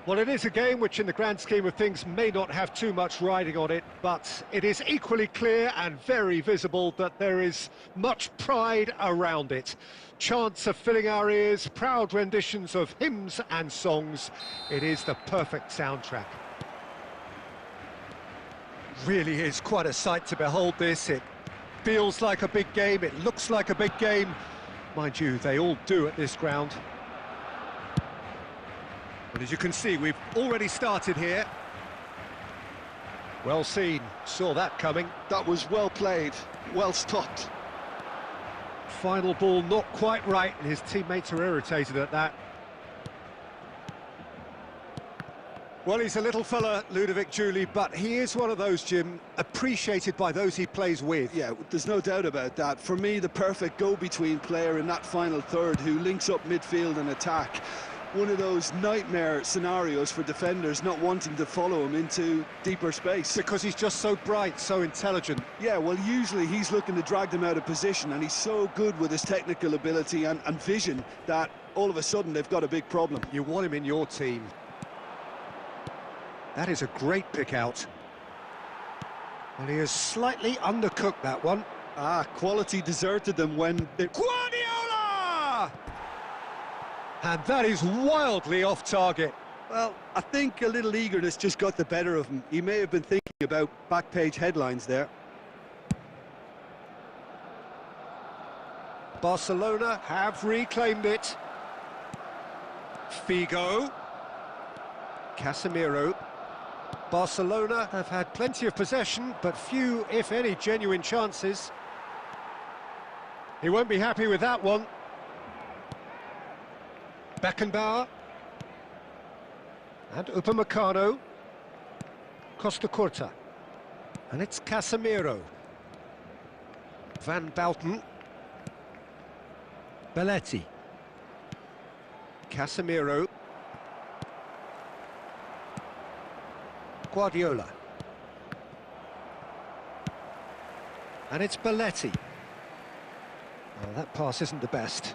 Well, it is a game which, in the grand scheme of things, may not have too much riding on it, but it is equally clear and very visible that there is much pride around it. Chants are filling our ears, proud renditions of hymns and songs. It is the perfect soundtrack. Really is quite a sight to behold this. It feels like a big game, it looks like a big game. Mind you, they all do at this ground. But as you can see, we've already started here. Well seen, saw that coming. That was well played, well stopped. Final ball not quite right, and his teammates are irritated at that. Well, he's a little fella, Ludovic Giuly, but he is one of those, Jim, appreciated by those he plays with. Yeah, there's no doubt about that. For me, the perfect go-between player in that final third who links up midfield and attack. One of those nightmare scenarios for defenders not wanting to follow him into deeper space. Because he's just so bright, so intelligent. Yeah, well, usually he's looking to drag them out of position, and he's so good with his technical ability and vision that all of a sudden they've got a big problem. You want him in your team. That is a great pick out. And he has slightly undercooked that one. Quality deserted them when they... Guardiola! And that is wildly off target. Well, I think a little eagerness just got the better of him. He may have been thinking about back-page headlines there. Barcelona have reclaimed it. Figo. Casemiro. Barcelona have had plenty of possession, but few, if any, genuine chances. He won't be happy with that one. Beckenbauer. And Upamecano. Costa Curta. And it's Casemiro. Van Basten. Belletti. Casemiro. Guardiola. And it's Belletti. Well, that pass isn't the best.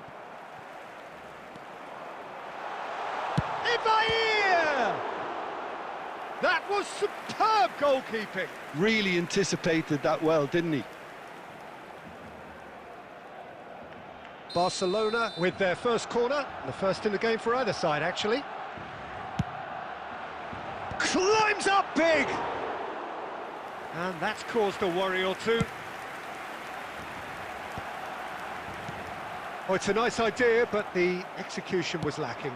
That was superb goalkeeping. Really anticipated that well, didn't he? Barcelona with their first corner, the first in the game for either side, actually. Climbs up big! And that's caused a worry or two. Oh, it's a nice idea, but the execution was lacking.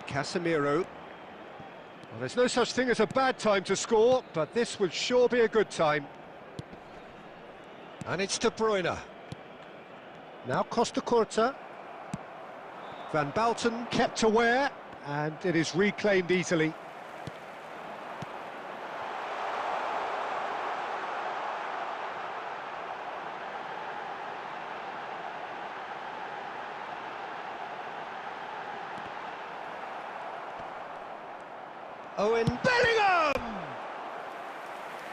Casemiro. Well, there's no such thing as a bad time to score, but this would sure be a good time. And it's De Bruyne. Now Costa Curta. Van Basten kept aware, and it is reclaimed easily. Owen Bellingham!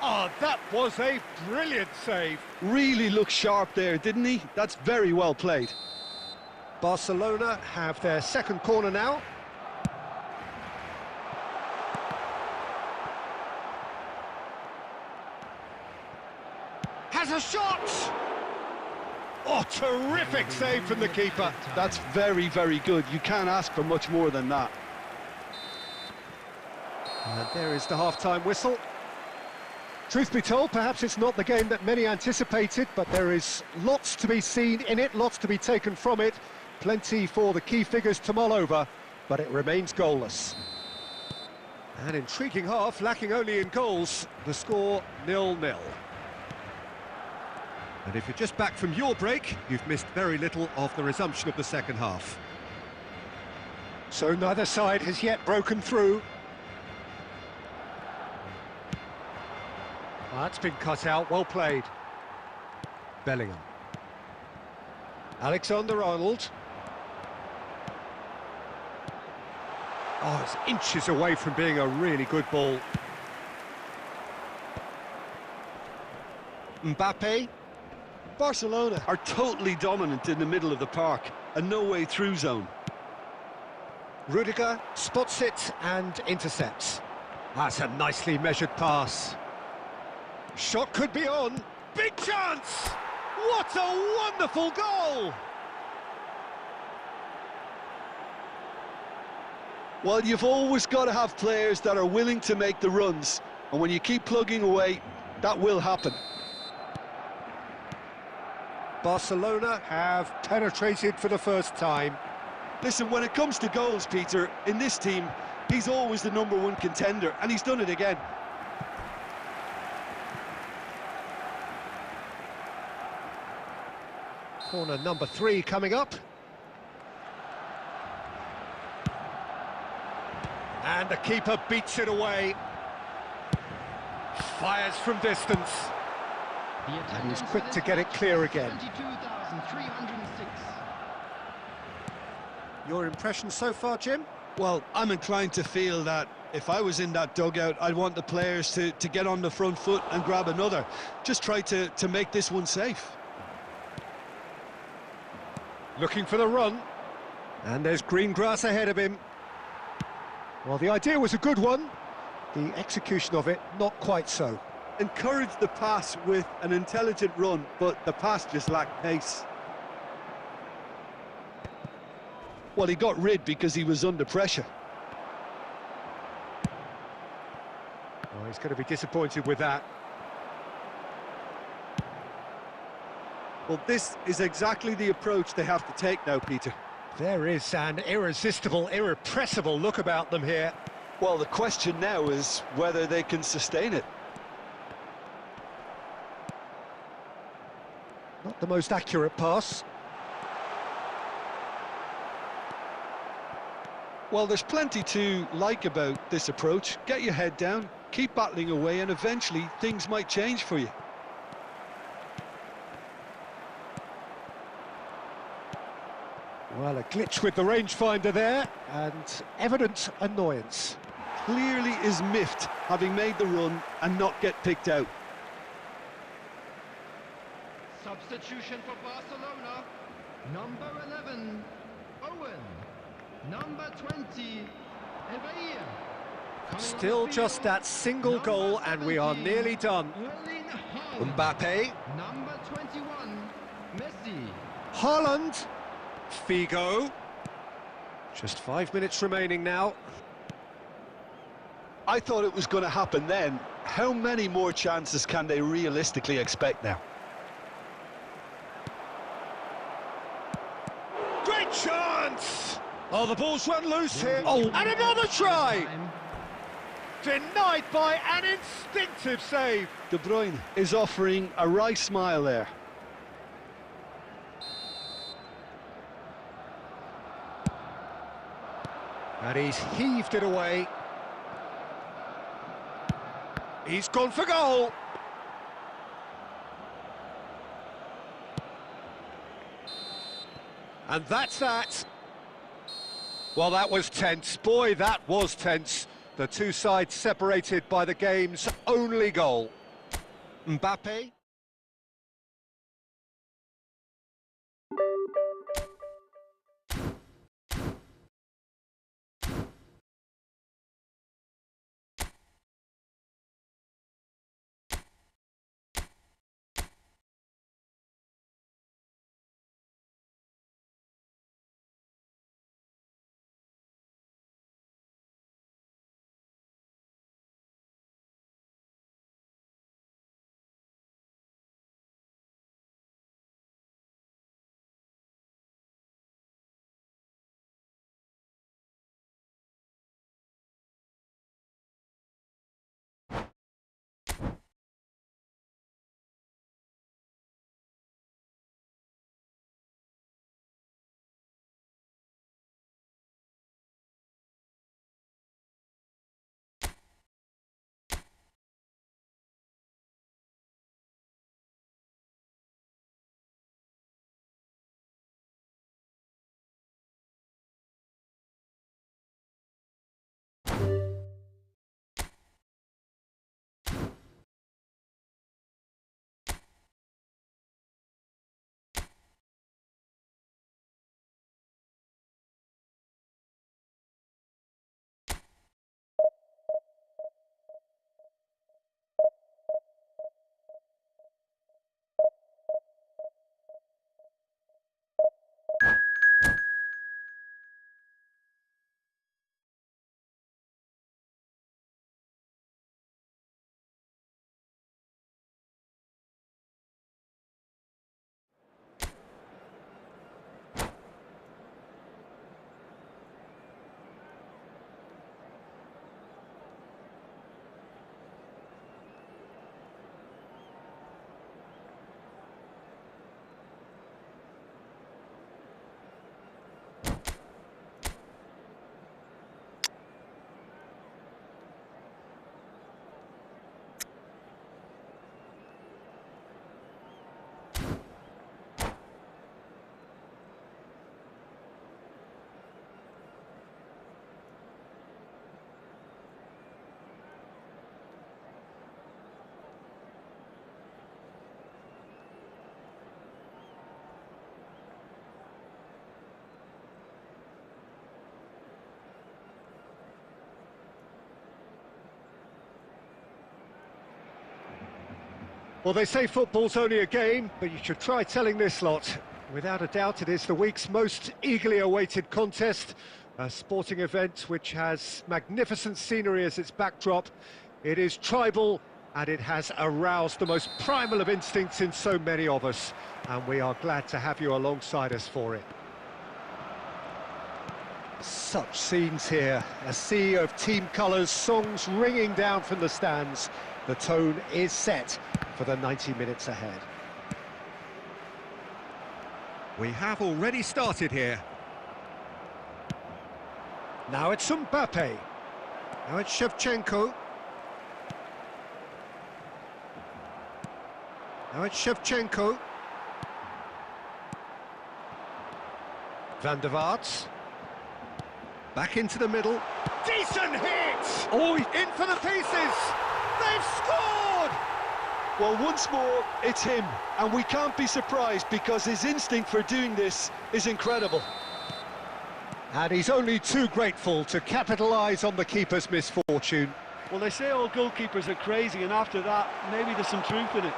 Oh, that was a brilliant save. Really looked sharp there, didn't he? That's very well played. Barcelona have their second corner now. Has a shot! Oh, terrific save from the keeper. That's very, very good. You can't ask for much more than that. And there is the half-time whistle. Truth be told, perhaps it's not the game that many anticipated, but there is lots to be seen in it, lots to be taken from it. Plenty for the key figures to mull over, but it remains goalless. An intriguing half, lacking only in goals. The score 0-0. And if you're just back from your break, you've missed very little of the resumption of the second half. So neither side has yet broken through. Well, that's been cut out, well played. Bellingham. Alexander-Arnold. Oh, it's inches away from being a really good ball. Mbappe. Barcelona are totally dominant in the middle of the park. a no-way through zone. Rudiger spots it and intercepts. That's a nicely measured pass. Shot could be on. Big chance! What a wonderful goal! Well, you've always got to have players that are willing to make the runs, and when you keep plugging away, that will happen. Barcelona have penetrated for the first time. Listen, when it comes to goals, Peter, in this team, he's always the #1 contender, and he's done it again. Corner number 3 coming up. And the keeper beats it away. Fires from distance. And he's quick to get it clear again. Your impression so far, Jim? Well, I'm inclined to feel that if I was in that dugout, I'd want the players to get on the front foot and grab another. Just try to make this one safe. Looking for the run. And there's green grass ahead of him. Well, the idea was a good one. The execution of it, not quite so. Encouraged the pass with an intelligent run, but the pass just lacked pace. Well, he got rid because he was under pressure. Oh, he's going to be disappointed with that. Well, this is exactly the approach they have to take now, Peter. There is an irresistible, irrepressible look about them here. Well, the question now is whether they can sustain it. Not the most accurate pass. Well, there's plenty to like about this approach. Get your head down, keep battling away, and eventually things might change for you. Well, a glitch with the rangefinder there, and evident annoyance. Clearly is miffed, having made the run and not get picked out. Substitution for Barcelona. Number 11, Owen. Number 20, Eveille. Still just that single goal, and we are nearly done. Mbappe. Number 21, Messi. Haaland. Figo. Just 5 minutes remaining now. I thought it was going to happen then. How many more chances can they realistically expect now? Great chance! Oh, the ball's run loose here. Oh, and another try! Denied by an instinctive save. De Bruyne is offering a wry smile there. And he's heaved it away. He's gone for goal. And that's that. Well, that was tense. Boy, that was tense. The two sides separated by the game's only goal. Mbappe. Well, they say football's only a game, but you should try telling this lot. Without a doubt, it is the week's most eagerly awaited contest, a sporting event which has magnificent scenery as its backdrop. It is tribal, and it has aroused the most primal of instincts in so many of us, and we are glad to have you alongside us for it. Such scenes here, a sea of team colours, songs ringing down from the stands. The tone is set for the 90 minutes ahead. We have already started here. Now it's Mbappe. Now it's Shevchenko. Now it's Shevchenko. Van der Vaart. Back into the middle. Decent hit! Oh, in for the pieces! They've scored! Well, once more, it's him. And we can't be surprised because his instinct for doing this is incredible. And he's only too grateful to capitalise on the keeper's misfortune. Well, they say all goalkeepers are crazy, and after that, maybe there's some truth in it.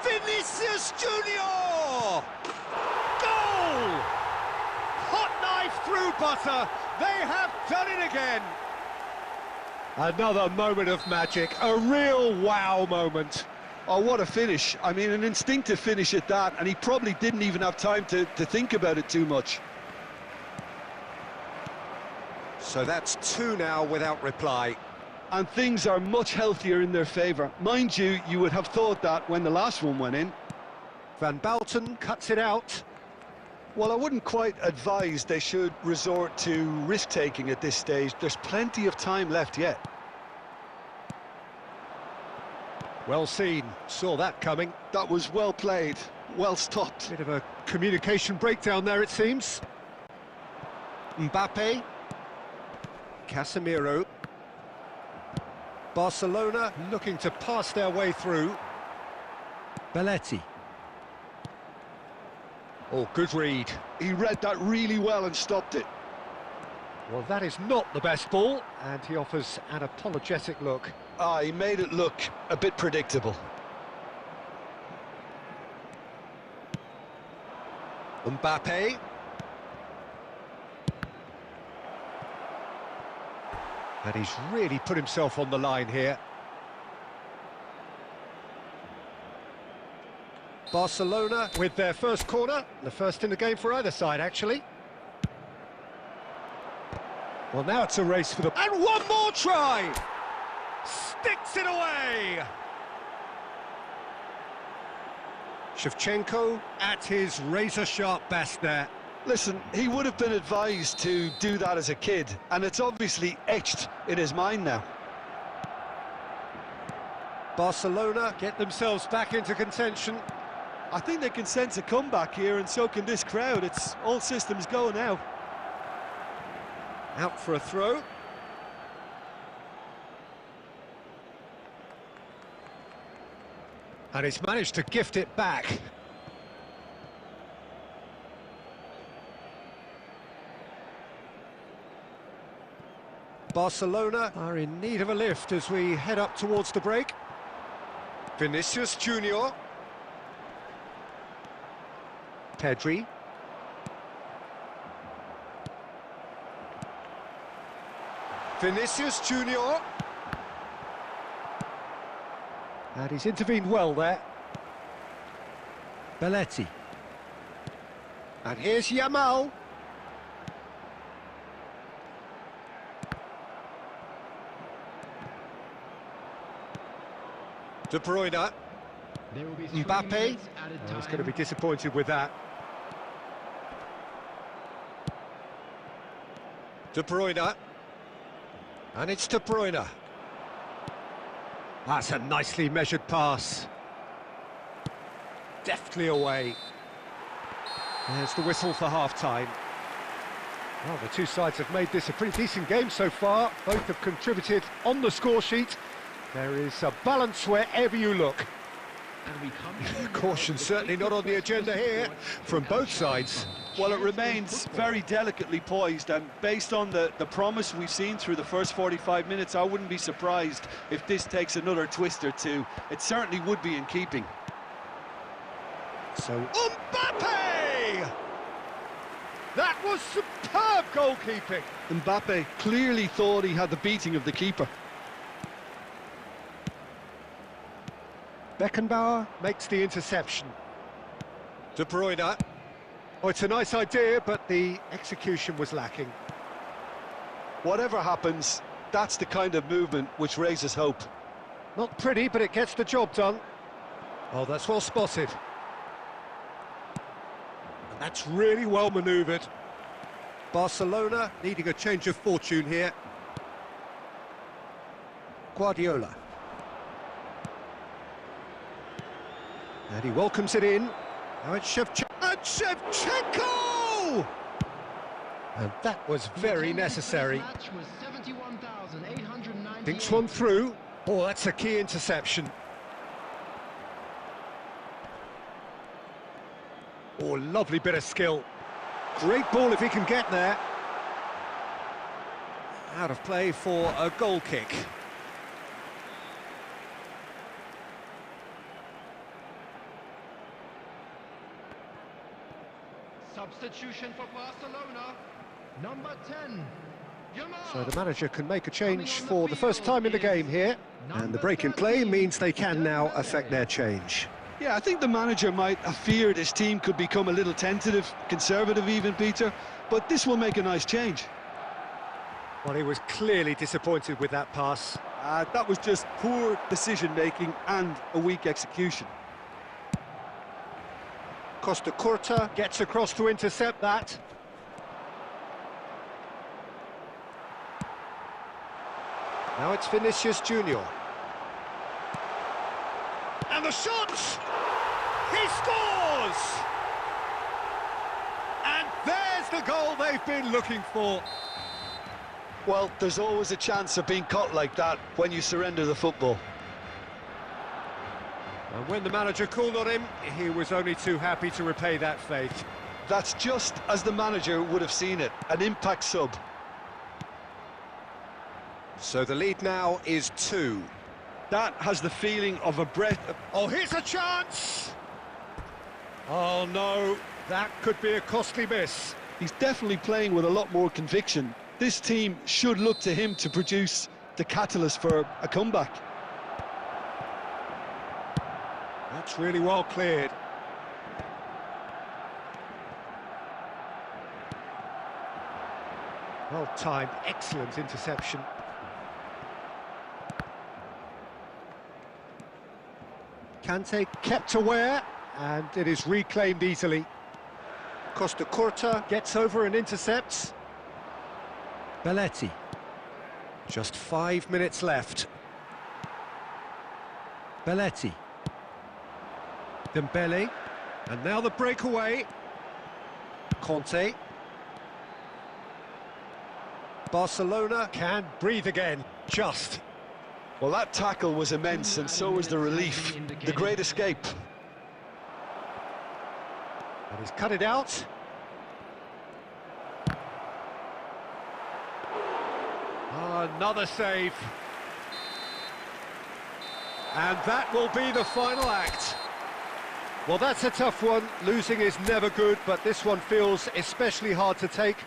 Vinicius Junior! Goal! Hot knife through butter. They have done it again. Another moment of magic, a real wow moment. Oh, what a finish. I mean, an instinctive finish at that, and he probably didn't even have time to think about it too much. So that's two now without reply. And things are much healthier in their favour. Mind you, you would have thought that when the last one went in. Van Balten cuts it out. Well, I wouldn't quite advise they should resort to risk-taking at this stage. There's plenty of time left yet. Well seen, saw that coming. That was well played, well stopped. Bit of a communication breakdown there, it seems. Mbappe. Casemiro. Barcelona looking to pass their way through. Belletti. Oh, good read. He read that really well and stopped it. Well, that is not the best ball, and he offers an apologetic look. Ah, he made it look a bit predictable. Mbappe. And he's really put himself on the line here. Barcelona with their first corner, the first in the game for either side, actually. Well, now it's a race for the... And one more try! Sticks it away! Shevchenko at his razor-sharp best there. Listen, he would have been advised to do that as a kid, and it's obviously etched in his mind now. Barcelona get themselves back into contention. I think they can sense a comeback here, and so can this crowd. It's all systems go now. Out for a throw. And he's managed to gift it back. Barcelona are in need of a lift as we head up towards the break. Vinicius Junior. Pedri. Vinicius Junior. And he's intervened well there. Belletti. And here's Yamal. De Bruyne. Mbappe. Oh, he's going to be disappointed with that. De Bruyne. And it's De Bruyne. That's a nicely measured pass. Deftly away. There's the whistle for half-time. Well, the two sides have made this a pretty decent game so far. Both have contributed on the score sheet. There is a balance wherever you look. And we come to Caution certainly not on the agenda here from both sides. Well, it remains very delicately poised, and based on the promise we've seen through the first 45 minutes, I wouldn't be surprised if this takes another twist or two. It certainly would be in keeping. So Mbappe! That was superb goalkeeping. Mbappe clearly thought he had the beating of the keeper. Beckenbauer makes the interception. De Bruyne. Oh, it's a nice idea, but the execution was lacking. Whatever happens, that's the kind of movement which raises hope. Not pretty, but it gets the job done. Oh, that's well spotted. And that's really well manoeuvred. Barcelona needing a change of fortune here. Guardiola. And he welcomes it in. Now it's Shevchenko! And that was very necessary. Thinks one through. Oh, that's a key interception. Oh, lovely bit of skill. Great ball if he can get there. Out of play for a goal kick. Substitution for Barcelona, number 10. So the manager can make a change for the first time in the game here. And the break in play means they can now affect their change. Yeah, I think the manager might have feared his team could become a little tentative, conservative even, Peter, but this will make a nice change. Well, he was clearly disappointed with that pass. That was just poor decision-making and a weak execution. Costa Curta gets across to intercept that. Now it's Vinicius Junior. And the shot! He scores! And there's the goal they've been looking for. Well, there's always a chance of being caught like that when you surrender the football. And when the manager called on him, he was only too happy to repay that faith. That's just as the manager would have seen it, an impact sub. So the lead now is 2. That has the feeling of a breath. Oh, here's a chance! Oh no, that could be a costly miss. He's definitely playing with a lot more conviction. This team should look to him to produce the catalyst for a comeback. That's really well cleared. Well timed, excellent interception. Kante kept aware, and it is reclaimed easily. Costa Curta gets over and intercepts. Belletti. Just 5 minutes left. Belletti. Dembele. And now the breakaway. Conte. Barcelona can breathe again. Just. Well, that tackle was immense, and so was the relief. The great escape. And he's cut it out. Another save. And that will be the final act. Well, that's a tough one. Losing is never good, but this one feels especially hard to take.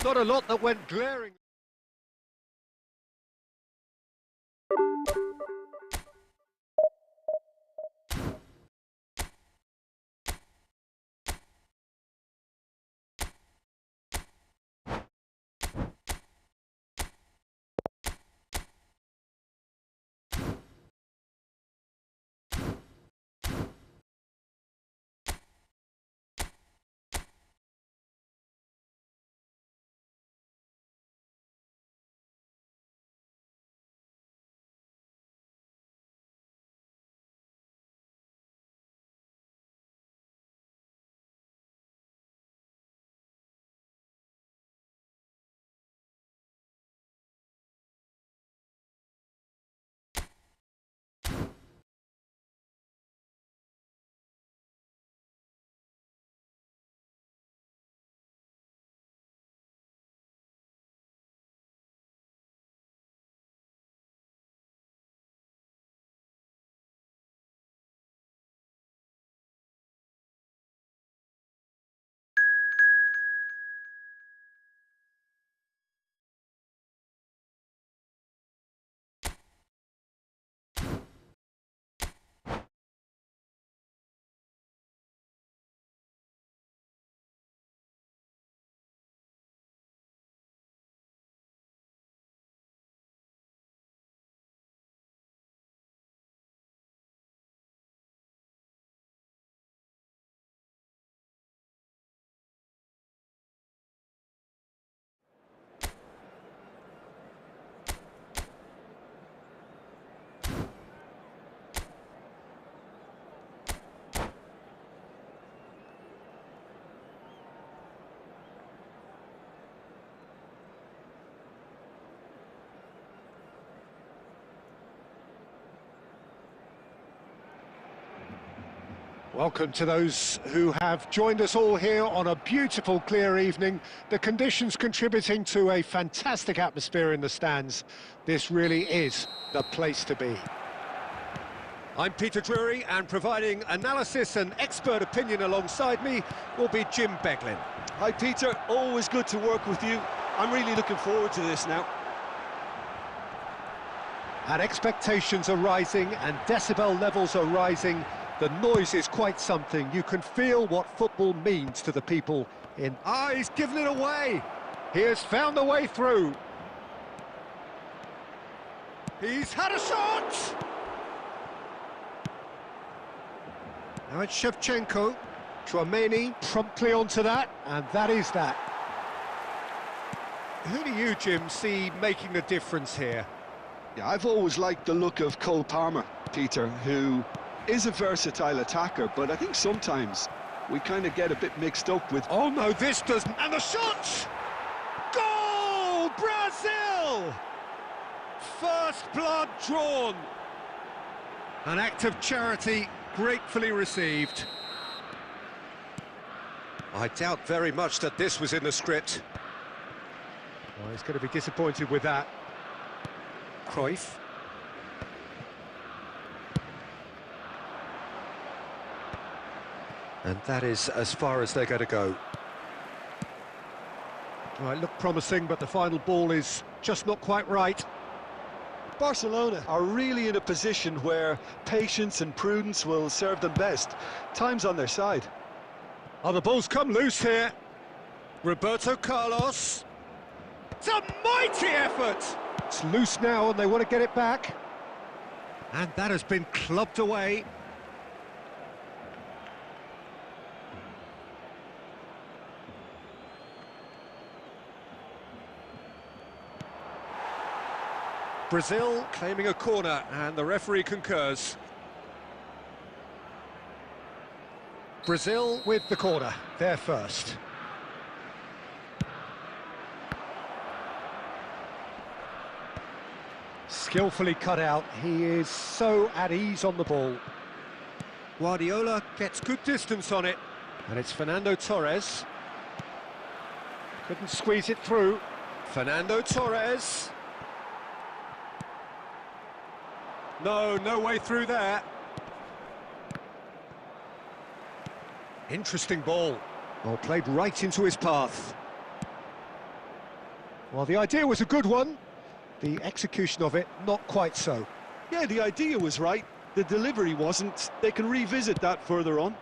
Not a lot that went glaring. Welcome to those who have joined us all here on a beautiful, clear evening. The conditions contributing to a fantastic atmosphere in the stands. This really is the place to be. I'm Peter Drury, and providing analysis and expert opinion alongside me will be Jim Beglin. Hi Peter, always good to work with you. I'm really looking forward to this now. And expectations are rising and decibel levels are rising. The noise is quite something. You can feel what football means to the people in... Ah, he's given it away! He has found the way through. He's had a shot! Now it's Shevchenko. Chouameni promptly onto that, and that is that. Who do you, Jim, see making the difference here? Yeah, I've always liked the look of Cole Palmer, Peter, who is a versatile attacker, but I think sometimes we kind of get a bit mixed up with... Oh no, this doesn't... And the shot! Goal! Brazil! First blood drawn. An act of charity gratefully received. I doubt very much that this was in the script. Oh, he's going to be disappointed with that. Cruyff. And that is as far as they're going to go. Well, it looked promising, but the final ball is just not quite right. Barcelona are really in a position where patience and prudence will serve them best. Time's on their side. Oh, the ball's come loose here. Roberto Carlos. It's a mighty effort! It's loose now and they want to get it back. And that has been clubbed away. Brazil claiming a corner, and the referee concurs. Brazil with the corner, they're first. Skillfully cut out, he is so at ease on the ball. Guardiola gets good distance on it, and it's Fernando Torres. Couldn't squeeze it through. Fernando Torres. No way through there. Interesting ball. Well, played right into his path. Well, the idea was a good one. The execution of it, not quite so. Yeah, the idea was right. The delivery wasn't. They can revisit that further on.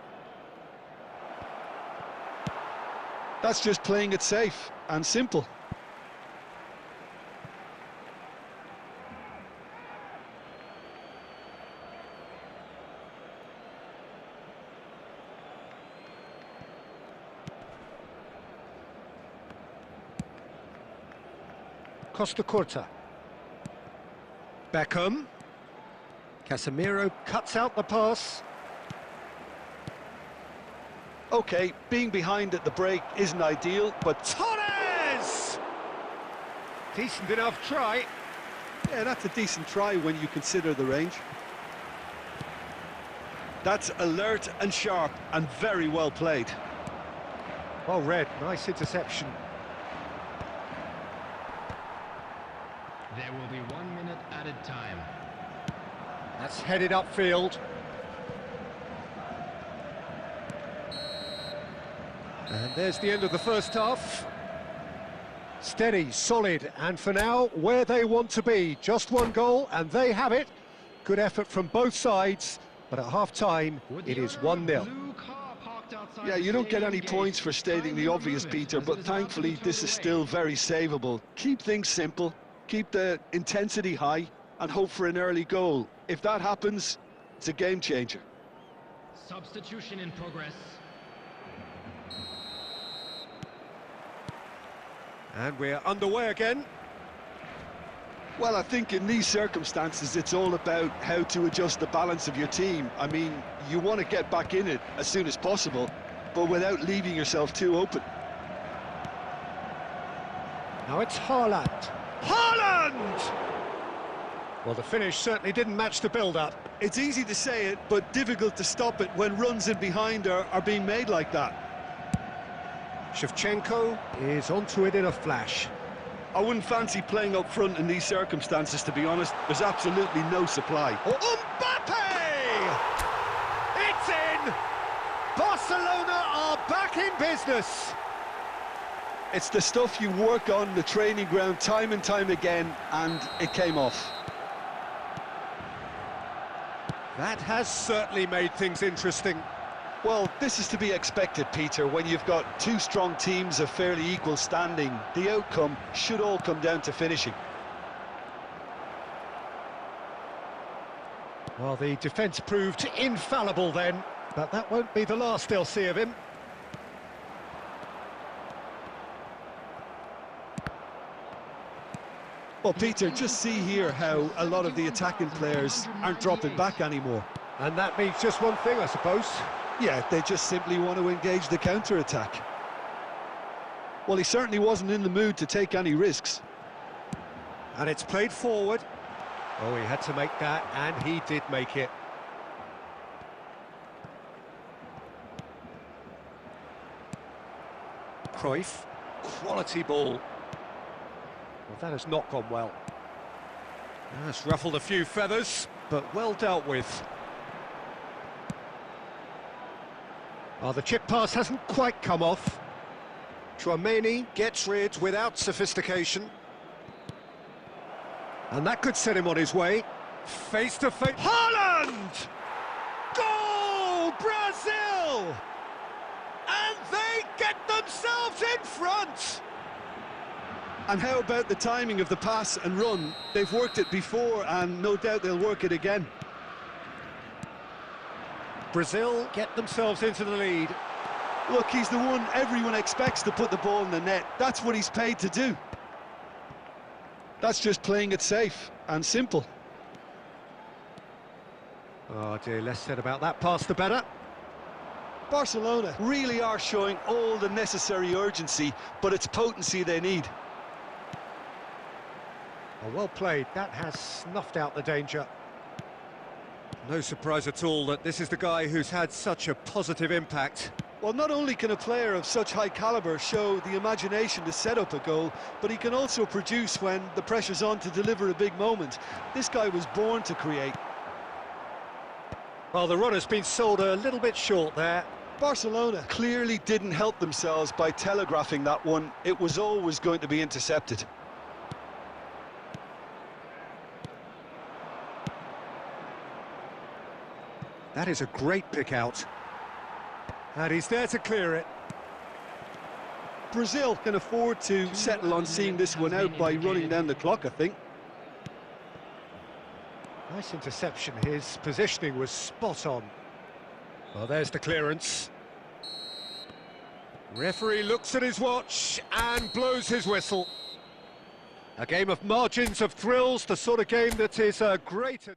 That's just playing it safe and simple. Costa Curta. Beckham. Casemiro cuts out the pass. Okay, being behind at the break isn't ideal, but... Torres! Decent enough try. Yeah, that's a decent try when you consider the range. That's alert and sharp and very well played. Well read, nice interception. There will be 1 minute added time. That's headed upfield. And there's the end of the first half. Steady, solid, and for now, where they want to be. Just one goal, and they have it. Good effort from both sides, but at half-time, it is 1-0. Yeah, you don't get any points for stating the obvious, Peter, but thankfully this is still very savable. Keep things simple, keep the intensity high, and hope for an early goal. If that happens, it's a game changer. Substitution in progress. And we're underway again. Well, I think in these circumstances, it's all about how to adjust the balance of your team. I mean, you want to get back in it as soon as possible, but without leaving yourself too open. Now it's Haaland. Haaland! Well, the finish certainly didn't match the build-up. It's easy to say it, but difficult to stop it when runs in behind are being made like that. Shevchenko is onto it in a flash. I wouldn't fancy playing up front in these circumstances, to be honest. There's absolutely no supply. Oh, Mbappe! It's in! Barcelona are back in business! It's the stuff you work on the training ground time and time again, and it came off. That has certainly made things interesting. Well, this is to be expected, Peter. When you've got two strong teams of fairly equal standing, the outcome should all come down to finishing. Well, the defence proved infallible then, but that won't be the last they'll see of him. Well, Peter, just see here how a lot of the attacking players aren't dropping back anymore. And that means just one thing, I suppose. Yeah, they just simply want to engage the counter-attack. Well, he certainly wasn't in the mood to take any risks. And it's played forward. Oh, he had to make that, and he did make it. Cruyff, quality ball. Well, that has not gone well. That's ruffled a few feathers, but well dealt with. Oh, the chip pass hasn't quite come off. Chouameni gets rid without sophistication. And that could set him on his way. Face to face. Haaland! Goal! Brazil! And they get themselves in front! And how about the timing of the pass and run? They've worked it before, and no doubt they'll work it again. Brazil get themselves into the lead. Look, he's the one everyone expects to put the ball in the net. That's what he's paid to do. That's just playing it safe and simple. Oh dear, less said about that pass the better. Barcelona really are showing all the necessary urgency, but it's potency they need. Oh, well played, that has snuffed out the danger. No surprise at all that this is the guy who's had such a positive impact. Well, not only can a player of such high calibre show the imagination to set up a goal, but he can also produce when the pressure's on to deliver a big moment. This guy was born to create. Well, the run has been sold a little bit short there. Barcelona clearly didn't help themselves by telegraphing that one. It was always going to be intercepted. That is a great pick out. And he's there to clear it. Brazil can afford to settle on seeing this one out by running down the clock, I think. Nice interception. His positioning was spot on. Well, there's the clearance. Referee looks at his watch and blows his whistle. A game of margins, of thrills, the sort of game that is a great...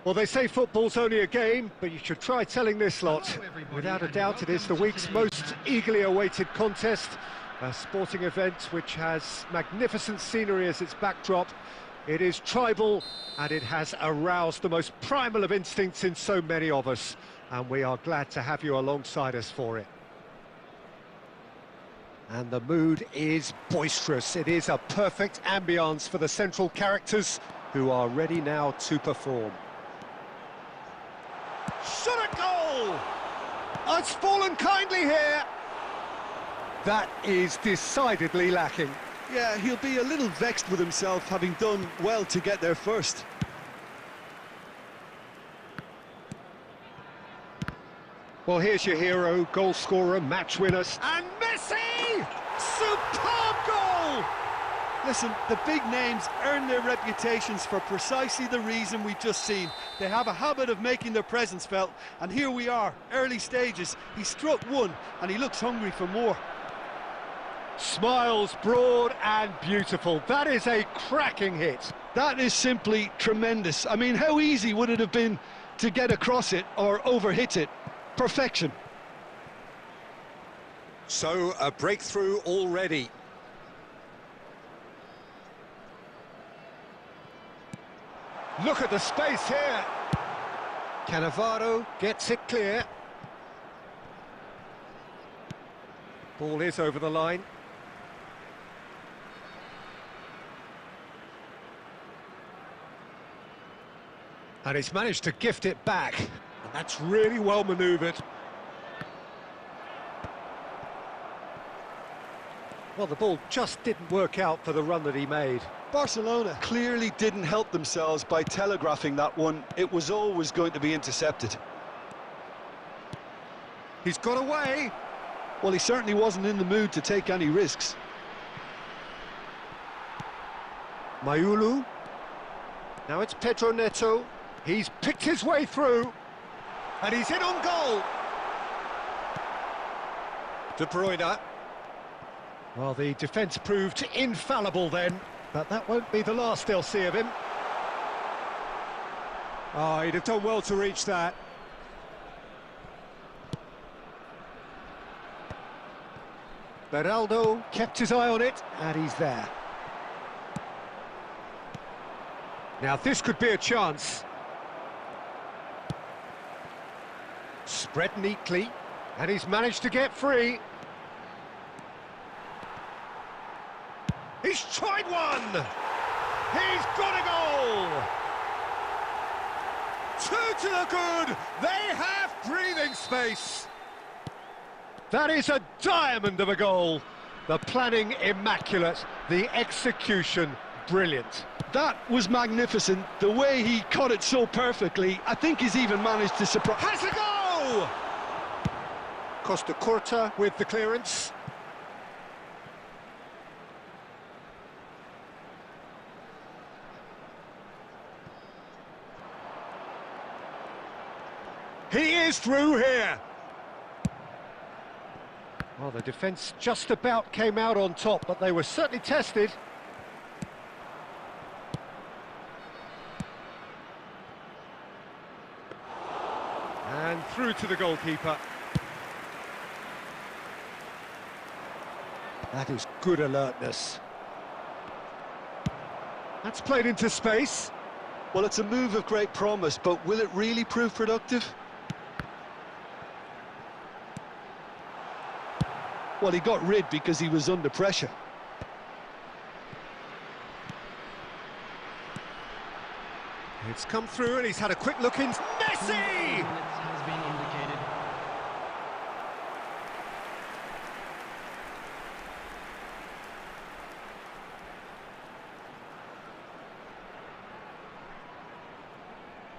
Well, they say football's only a game, but you should try telling this lot. Without a doubt, it is the week's most eagerly awaited contest, a sporting event which has magnificent scenery as its backdrop. It is tribal, and it has aroused the most primal of instincts in so many of us, and we are glad to have you alongside us for it. And the mood is boisterous. It is a perfect ambience for the central characters, who are ready now to perform. Shot a goal! Oh, it's fallen kindly here. That is decidedly lacking. Yeah, he'll be a little vexed with himself, having done well to get there first. Well, here's your hero, goal scorer, match winner, and Messi! Superb goal! Listen, the big names earn their reputations for precisely the reason we've just seen. They have a habit of making their presence felt, and here we are, early stages. He struck one, and he looks hungry for more. Smiles broad and beautiful. That is a cracking hit. That is simply tremendous. I mean, how easy would it have been to get across it or overhit it? Perfection. So, a breakthrough already. Look at the space here. Cannavaro gets it clear. Ball is over the line. And he's managed to gift it back. And that's really well manoeuvred. Well, the ball just didn't work out for the run that he made. Barcelona clearly didn't help themselves by telegraphing that one. It was always going to be intercepted. He's got away. Well, he certainly wasn't in the mood to take any risks. Mayulu. Now it's Pedro Neto. He's picked his way through. And he's in on goal. De Bruyne. Well, the defence proved infallible then, but that won't be the last they'll see of him. Oh, he'd have done well to reach that. Beraldo kept his eye on it, and he's there. Now this could be a chance. Spread neatly, and he's managed to get free. He's tried one! He's got a goal! Two to the good! They have breathing space! That is a diamond of a goal. The planning immaculate, the execution brilliant. That was magnificent. The way he caught it so perfectly, I think he's even managed to surprise... Has a go! Costa Curta with the clearance. He is through here. Well, the defence just about came out on top, but they were certainly tested. And through to the goalkeeper. That is good alertness. That's played into space. Well, it's a move of great promise, but will it really prove productive? Well, he got rid because he was under pressure. It's come through and he's had a quick look in. Messi! Has been indicated.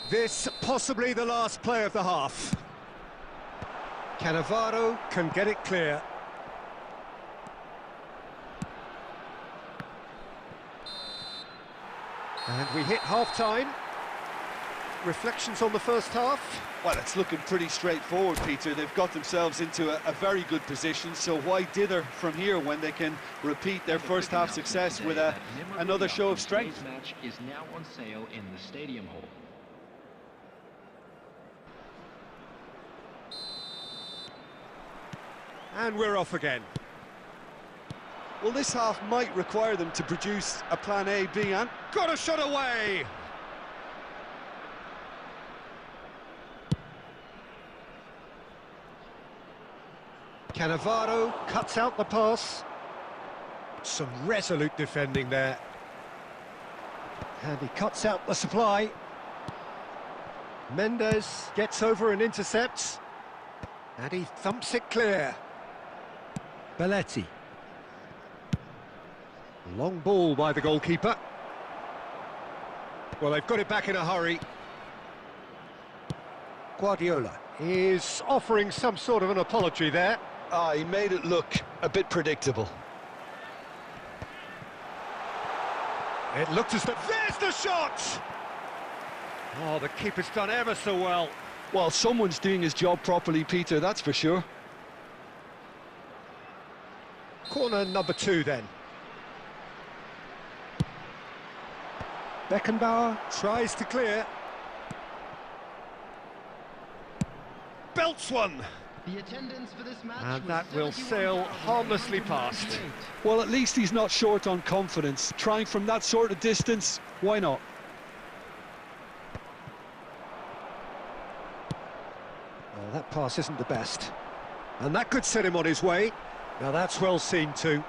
This possibly the last play of the half. Cannavaro can get it clear. And we hit half-time. Reflections on the first half? Well, it's looking pretty straightforward, Peter. They've got themselves into a very good position, so why dither from here when they can repeat their first half success with another show of strength? Today's match is now on sale in the Stadium Hall. And we're off again. Well, this half might require them to produce a plan A, B and... Got a shot away! Cannavaro cuts out the pass. Some resolute defending there. And he cuts out the supply. Mendes gets over and intercepts. And he thumps it clear. Belletti. Long ball by the goalkeeper. Well, they've got it back in a hurry. Guardiola is offering some sort of an apology there. He made it look a bit predictable. It looked as though... There's the shot! Oh, the keeper's done ever so well. Well, someone's doing his job properly, Peter, that's for sure. Corner number 2 then. Beckenbauer tries to clear. Belts one. The attendance for this match And was that will sail harmlessly past. Well, at least he's not short on confidence. Trying from that sort of distance, why not? Well, that pass isn't the best. And that could set him on his way. Now that's well seen too.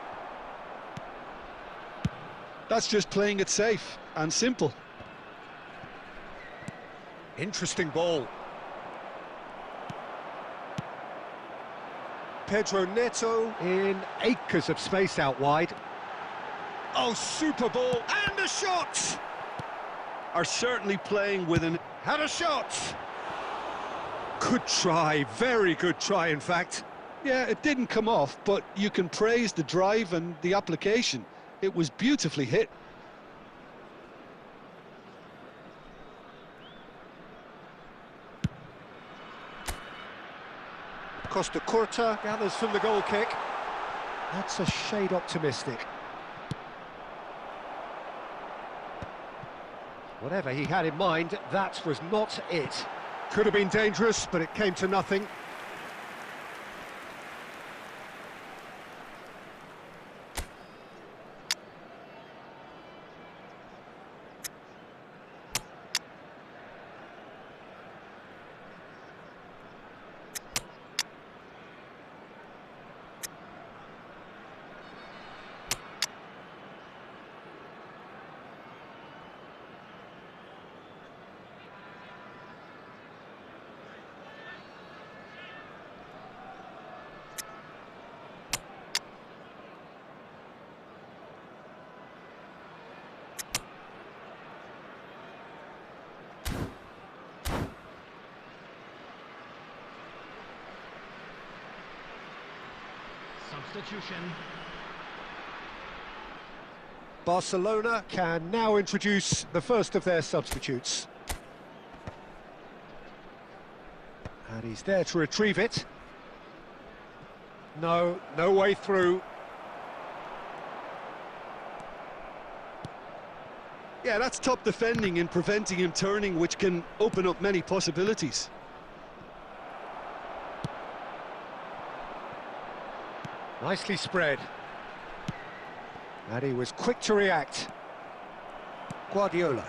That's just playing it safe and simple. Interesting ball. Pedro Neto in acres of space out wide. Oh, super ball, and a shot! Are certainly playing with an... Had a shot! Good try, very good try in fact. Yeah, it didn't come off, but you can praise the drive and the application. It was beautifully hit. Costa Curta gathers from the goal kick. That's a shade optimistic. Whatever he had in mind, that was not it. Could have been dangerous, but it came to nothing. Substitution. Barcelona can now introduce the first of their substitutes. And he's there to retrieve it. No way through. Yeah, that's top defending and preventing him turning, which can open up many possibilities. Nicely spread. And he was quick to react. Guardiola.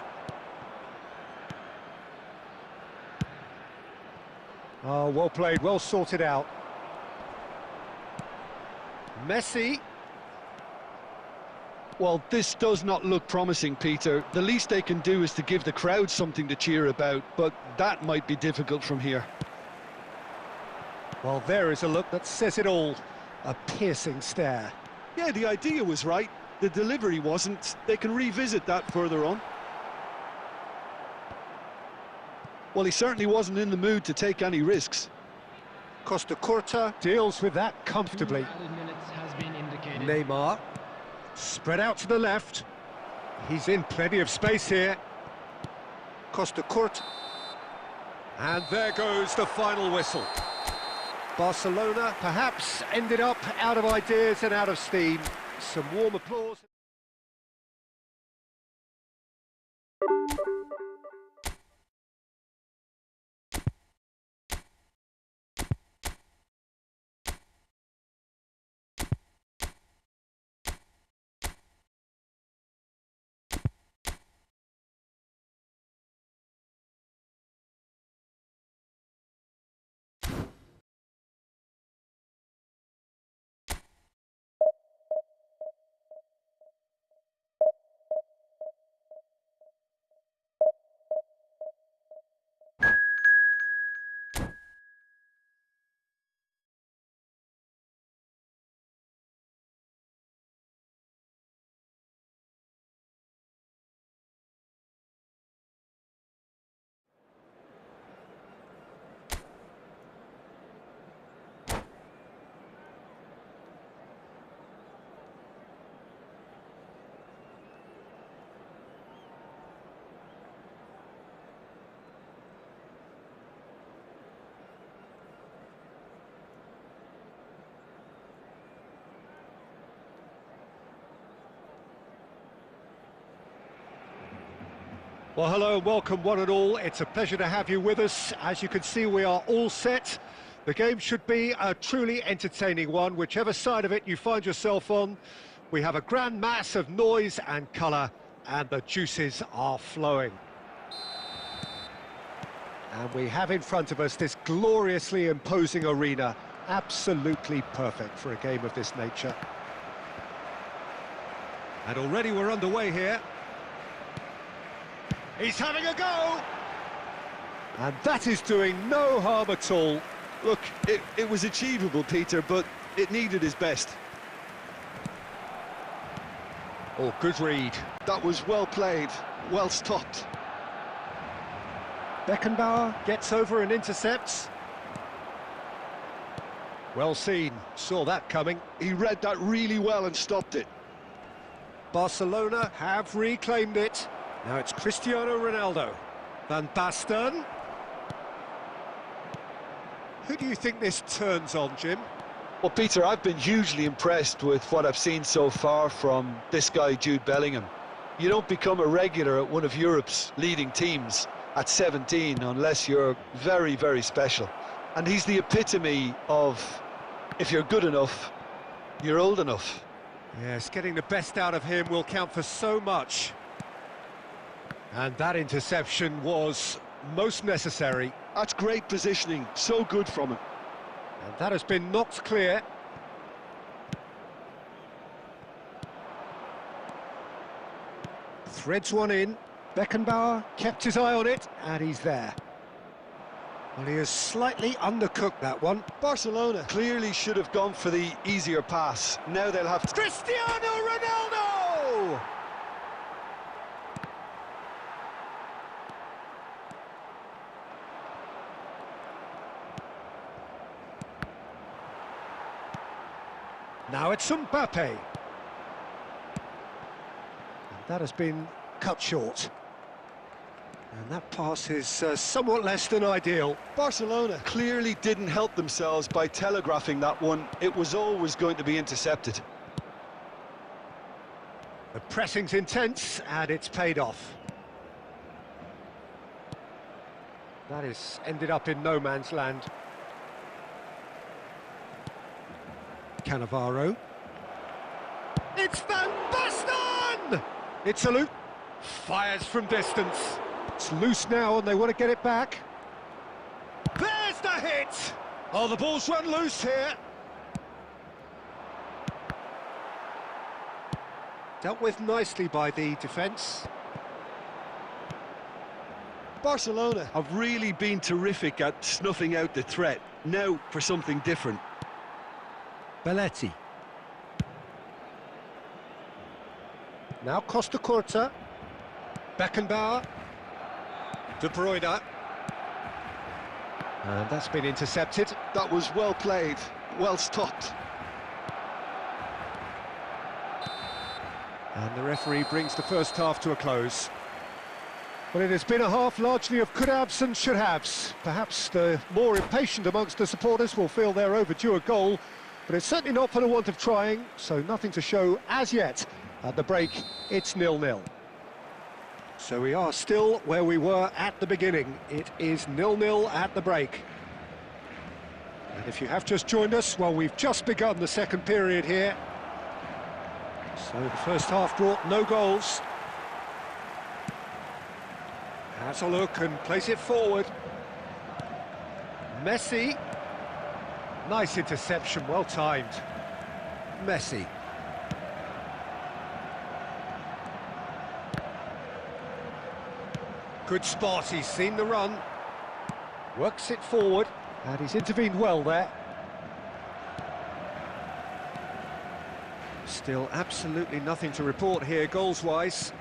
Oh, well played, well sorted out. Messi. Well, this does not look promising, Peter. The least they can do is to give the crowd something to cheer about, but that might be difficult from here. Well, there is a look that says it all. A piercing stare. Yeah, the idea was right. The delivery wasn't. They can revisit that further on. Well, he certainly wasn't in the mood to take any risks. Costa Curta deals with that comfortably. 2 added minutes has been indicated. Neymar. Spread out to the left. He's in plenty of space here. Costa Curta. And there goes the final whistle. Barcelona perhaps ended up out of ideas and out of steam. Some warm applause. Well, hello and welcome one and all. It's a pleasure to have you with us. As you can see, we are all set. The game should be a truly entertaining one, whichever side of it you find yourself on. We have a grand mass of noise and colour, and the juices are flowing. And we have in front of us this gloriously imposing arena, absolutely perfect for a game of this nature. And already we're underway here. He's having a go! And that is doing no harm at all. Look, it was achievable, Peter, but it needed his best. Oh, good read. That was well played, well stopped. Beckenbauer gets over and intercepts. Well seen, saw that coming. He read that really well and stopped it. Barcelona have reclaimed it. Now it's Cristiano Ronaldo. Van Basten. Who do you think this turns on, Jim? Well, Peter, I've been hugely impressed with what I've seen so far from this guy, Jude Bellingham. You don't become a regular at one of Europe's leading teams at 17 unless you're very, very special. And he's the epitome of, if you're good enough, you're old enough. Yes, getting the best out of him will count for so much. And that interception was most necessary. That's great positioning, so good from him. And that has been knocked clear. Threads one in. Beckenbauer kept his eye on it, and he's there. Well, he has slightly undercooked that one. Barcelona clearly should have gone for the easier pass. Now they'll have to... Cristiano Ronaldo! Now it's Mbappe. And that has been cut short. And that pass is somewhat less than ideal. Barcelona clearly didn't help themselves by telegraphing that one. It was always going to be intercepted. The pressing's intense, and it's paid off. That is ended up in no man's land. Cannavaro. It's Van Basten! It's a loop. Fires from distance. It's loose now and they want to get it back. There's the hit! Oh, the ball's run loose here. Dealt with nicely by the defence. Barcelona have really been terrific at snuffing out the threat. Now for something different. Belletti. Now Costa Curta. Beckenbauer. De Bruyne. And that's been intercepted. That was well played, well stopped. And the referee brings the first half to a close. Well, it has been a half largely of could-haves and should-haves. Perhaps the more impatient amongst the supporters will feel they're overdue a goal, but it's certainly not for the want of trying, so nothing to show as yet. At the break, it's 0-0. So we are still where we were at the beginning. It is 0-0 at the break. And if you have just joined us, well, we've just begun the second period here. So the first half brought no goals. Has a look and plays it forward. Messi. Nice interception, well timed. Messi. Good spot, he's seen the run. Works it forward, and he's intervened well there. Still absolutely nothing to report here, goals-wise.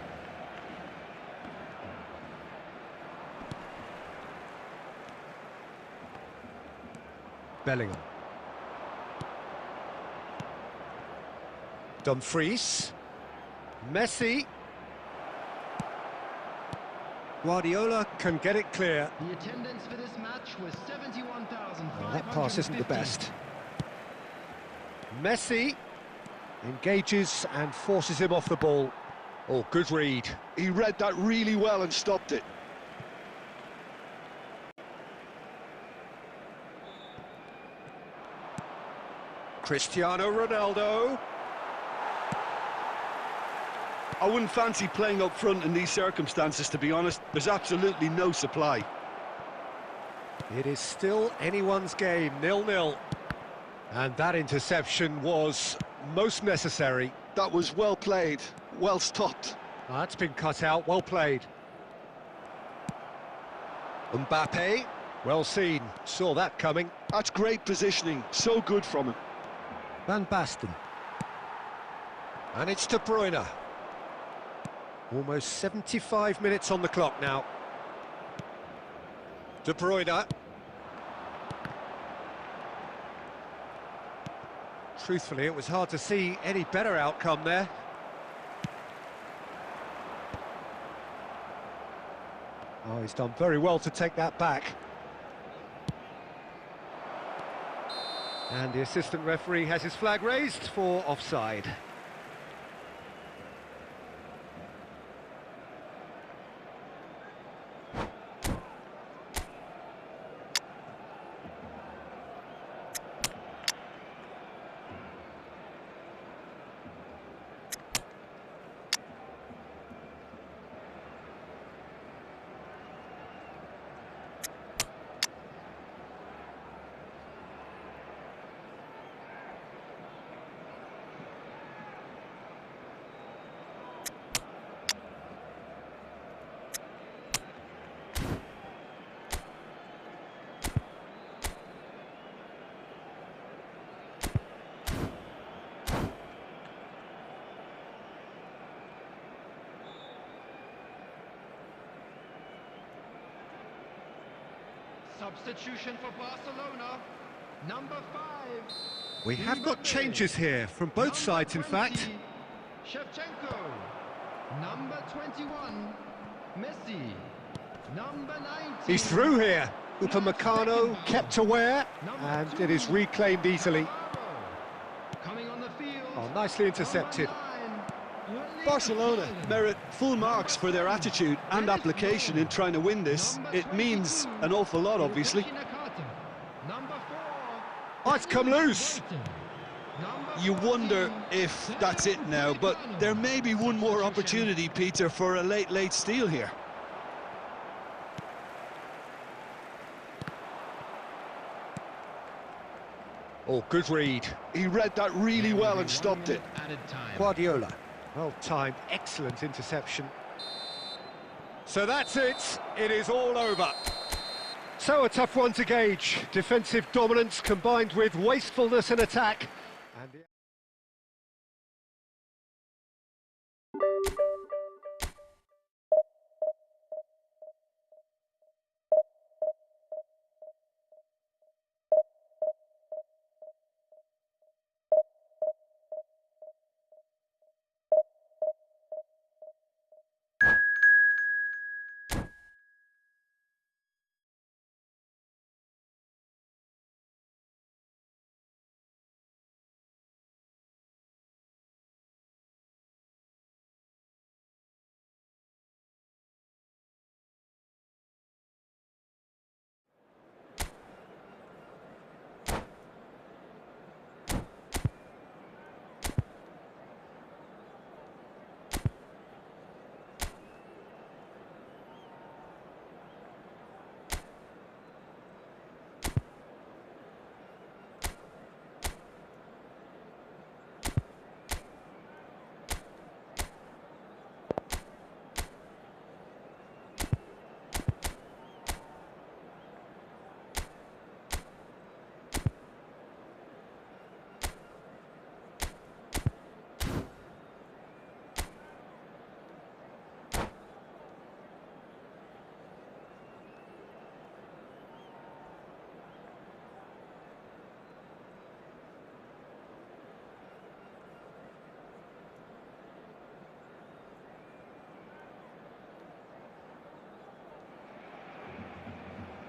Bellingham. Dumfries. Messi. Guardiola can get it clear. The attendance for this match was 71,550. Well, that pass isn't the best. Messi engages and forces him off the ball. Oh, good read. He read that really well and stopped it. Cristiano Ronaldo. I wouldn't fancy playing up front in these circumstances, to be honest. There's absolutely no supply. It is still anyone's game, 0-0. And that interception was most necessary. That was well played, well stopped. That's been cut out, well played. Mbappe, well seen, saw that coming. That's great positioning, so good from him. Van Basten. And it's De Bruyne. Almost 75 minutes on the clock now. De Bruyne. Truthfully, it was hard to see any better outcome there. Oh, he's done very well to take that back. And the assistant referee has his flag raised for offside. Substitution for Barcelona, number 5. We have got changes here from both sides, in fact. Shevchenko, number 21. Messi, number 19. He's through here. Upamecano kept aware, and it is reclaimed easily. Coming on the field. Oh, nicely intercepted. Barcelona merit full marks for their attitude and application in trying to win this. It means an awful lot, obviously. Oh, it's come loose. You wonder if that's it now, but there may be one more opportunity, Peter, for a late steal here. Oh, good read. He read that really well and stopped it. Guardiola. Well timed, excellent interception. So that's it. It is all over. So a tough one to gauge. Defensive dominance combined with wastefulness in attack. And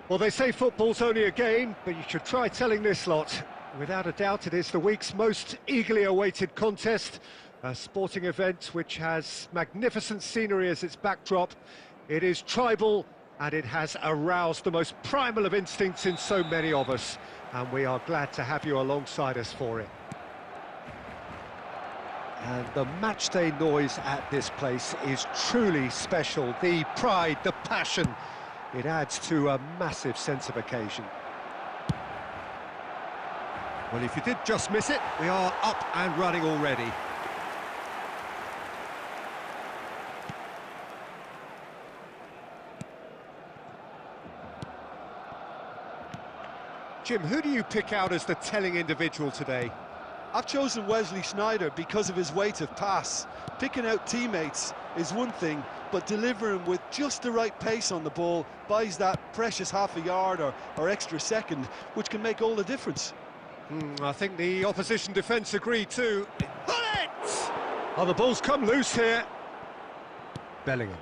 well, they say football's only a game, but you should try telling this lot. Without a doubt, it is the week's most eagerly awaited contest, A sporting event which has magnificent scenery as its backdrop. It is tribal and it has aroused the most primal of instincts in so many of us. And we are glad to have you alongside us for it. And the matchday noise at this place is truly special. The pride, the passion, it adds to a massive sense of occasion. Well, if you did just miss it, we are up and running already. Jim, who do you pick out as the telling individual today? I've chosen Wesley Sneijder because of his weight of pass. Picking out teammates is one thing, but delivering with just the right pace on the ball buys that precious half a yard or extra second, which can make all the difference. I think the opposition defence agree too. Pull it! Oh, the ball's come loose here. Bellingham.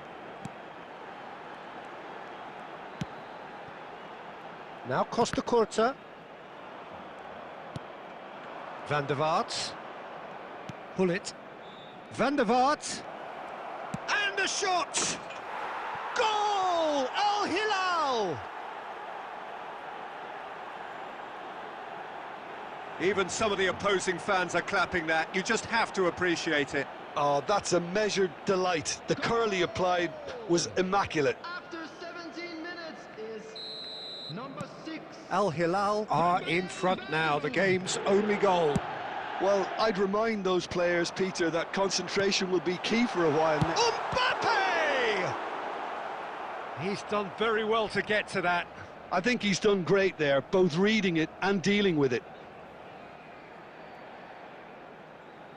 Now Costa Curta. Van der Vaart. Pull it. Van der Vaart. And a shot! Goal! Al Hilal! Even some of the opposing fans are clapping that. You just have to appreciate it. Oh, that's a measured delight. The curl he applied was immaculate. After 17 minutes is number 6. Al Hilal are in front now, the game's only goal. Well, I'd remind those players, Peter, that concentration will be key for a while now. Mbappe! He's done very well to get to that. I think he's done great there, both reading it and dealing with it.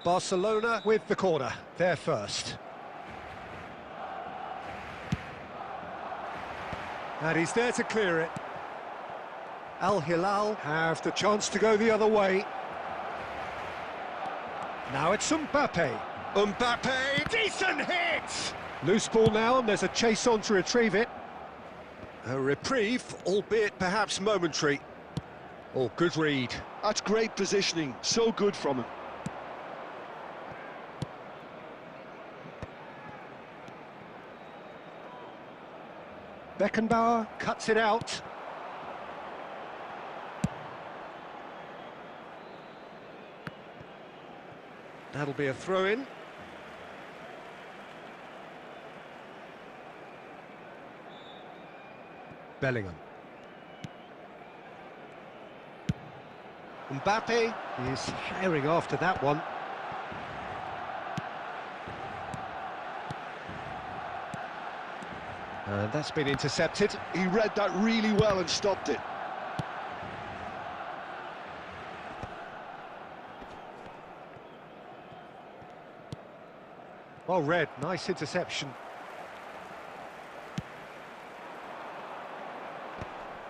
Barcelona with the corner, they're first. And he's there to clear it. Al Hilal have the chance to go the other way. Now it's Mbappe. Mbappe, decent hit! Loose ball now, and there's a chase on to retrieve it. A reprieve, albeit perhaps momentary. Oh, good read. That's great positioning, so good from him. Beckenbauer cuts it out. That'll be a throw-in. Bellingham. Mbappe is herring after that one. And that's been intercepted. He read that really well and stopped it. Well read, nice interception.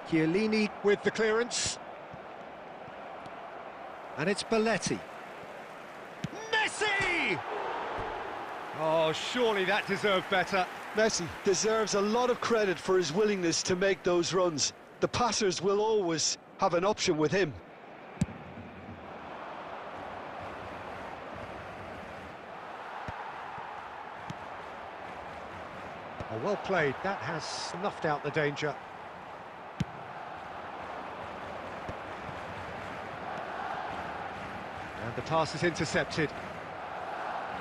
Chiellini with the clearance. And it's Belletti. Messi! Oh, surely that deserved better. Messi deserves a lot of credit for his willingness to make those runs. The passers will always have an option with him. Oh, well played, that has snuffed out the danger. And the pass is intercepted.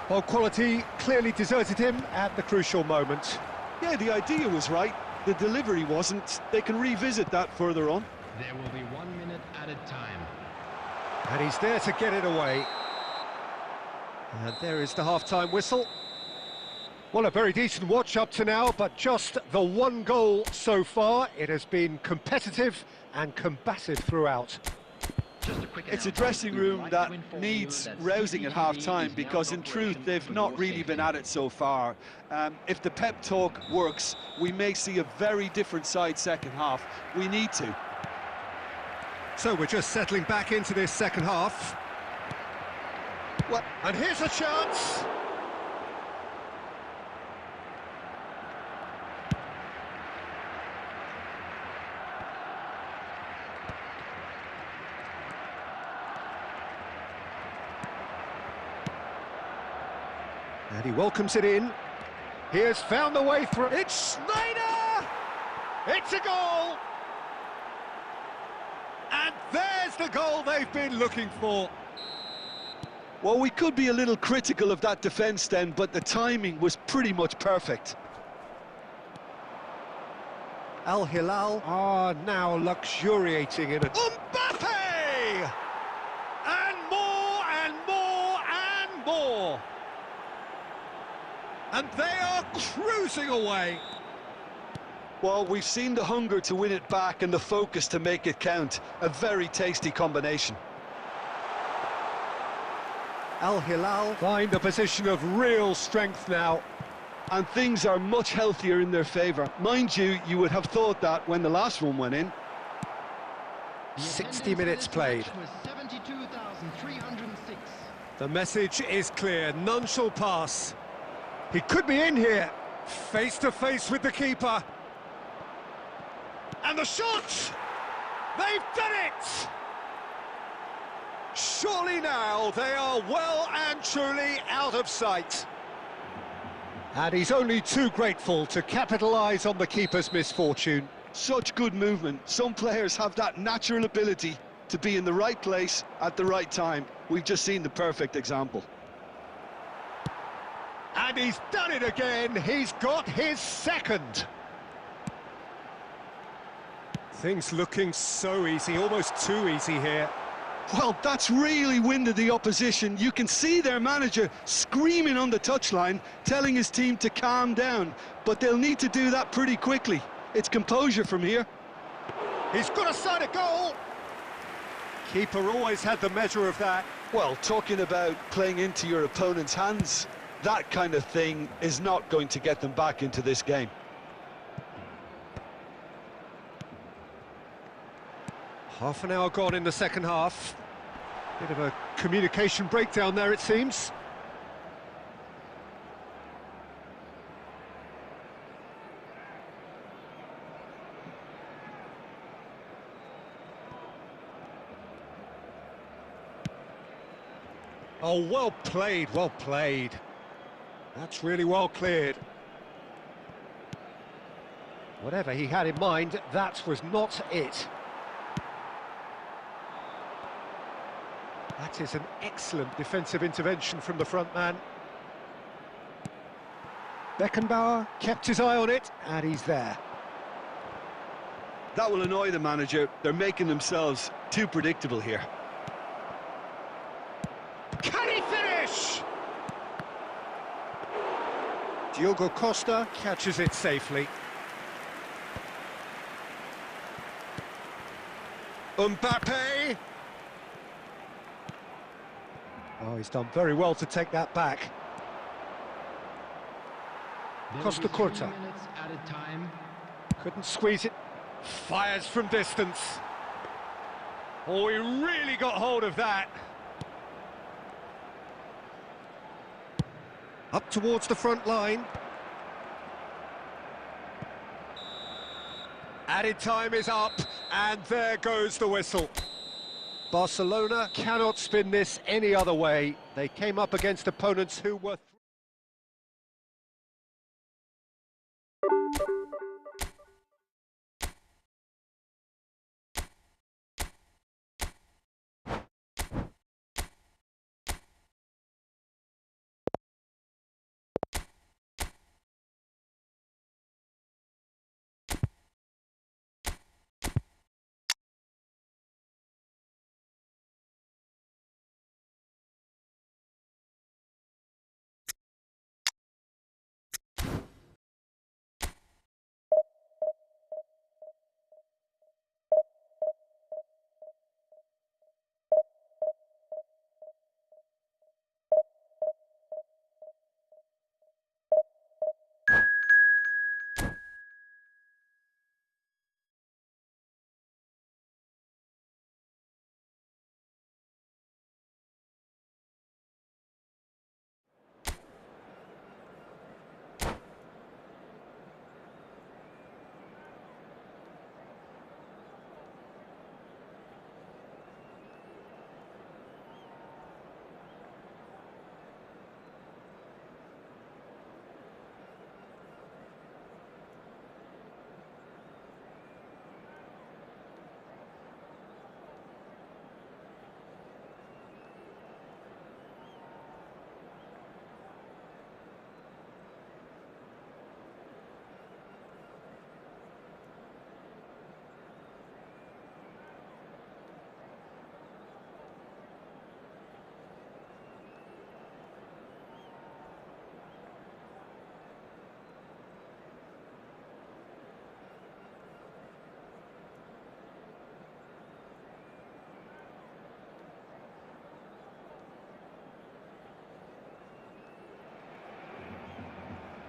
Well, quality clearly deserted him at the crucial moment. Yeah, the idea was right, the delivery wasn't. They can revisit that further on. There will be 1 minute added time. And he's there to get it away. And there is the half-time whistle. Well, a very decent watch up to now, but just the one goal so far. It has been competitive and combative throughout. It's a dressing room that needs rousing at half-time because, in truth, they've not really been at it so far. If the pep talk works, we may see a very different side second half. We need to. So we're just settling back into this second half. Well, and here's a chance. And he welcomes it in. He has found the way through. It's Schneider! It's a goal! And there's the goal they've been looking for. Well, we could be a little critical of that defence then, but the timing was pretty much perfect. Al Hilal are now luxuriating in a... Mbappe! And more and more and more. And they are cruising away. Well, we've seen the hunger to win it back and the focus to make it count. A very tasty combination. Al Hilal find a position of real strength now. And things are much healthier in their favour. Mind you, you would have thought that when the last one went in. 60 minutes played. 72,306. The message is clear, none shall pass. He could be in here, face to face with the keeper. And the shot! They've done it! Surely now they are well and truly out of sight. And he's only too grateful to capitalise on the keeper's misfortune. Such good movement. Some players have that natural ability to be in the right place at the right time. We've just seen the perfect example. And he's done it again. He's got his second. Things looking so easy, almost too easy here. Well, that's really winded the opposition. You can see their manager screaming on the touchline, telling his team to calm down. But they'll need to do that pretty quickly. It's composure from here. He's got a side of goal. Keeper always had the measure of that. Well, talking about playing into your opponent's hands, that kind of thing is not going to get them back into this game. Half an hour gone in the second half. Bit of a communication breakdown there, it seems. Oh, well played, well played. That's really well cleared. Whatever he had in mind, that was not it. That is an excellent defensive intervention from the front man. Beckenbauer kept his eye on it, and he's there. That will annoy the manager. They're making themselves too predictable here. Can he finish? Diogo Costa catches it safely. Mbappe! Oh, he's done very well to take that back. Costa Curta. Couldn't squeeze it. Fires from distance. Oh, he really got hold of that. Up towards the front line. Added time is up, and there goes the whistle. Barcelona cannot spin this any other way. They came up against opponents who were...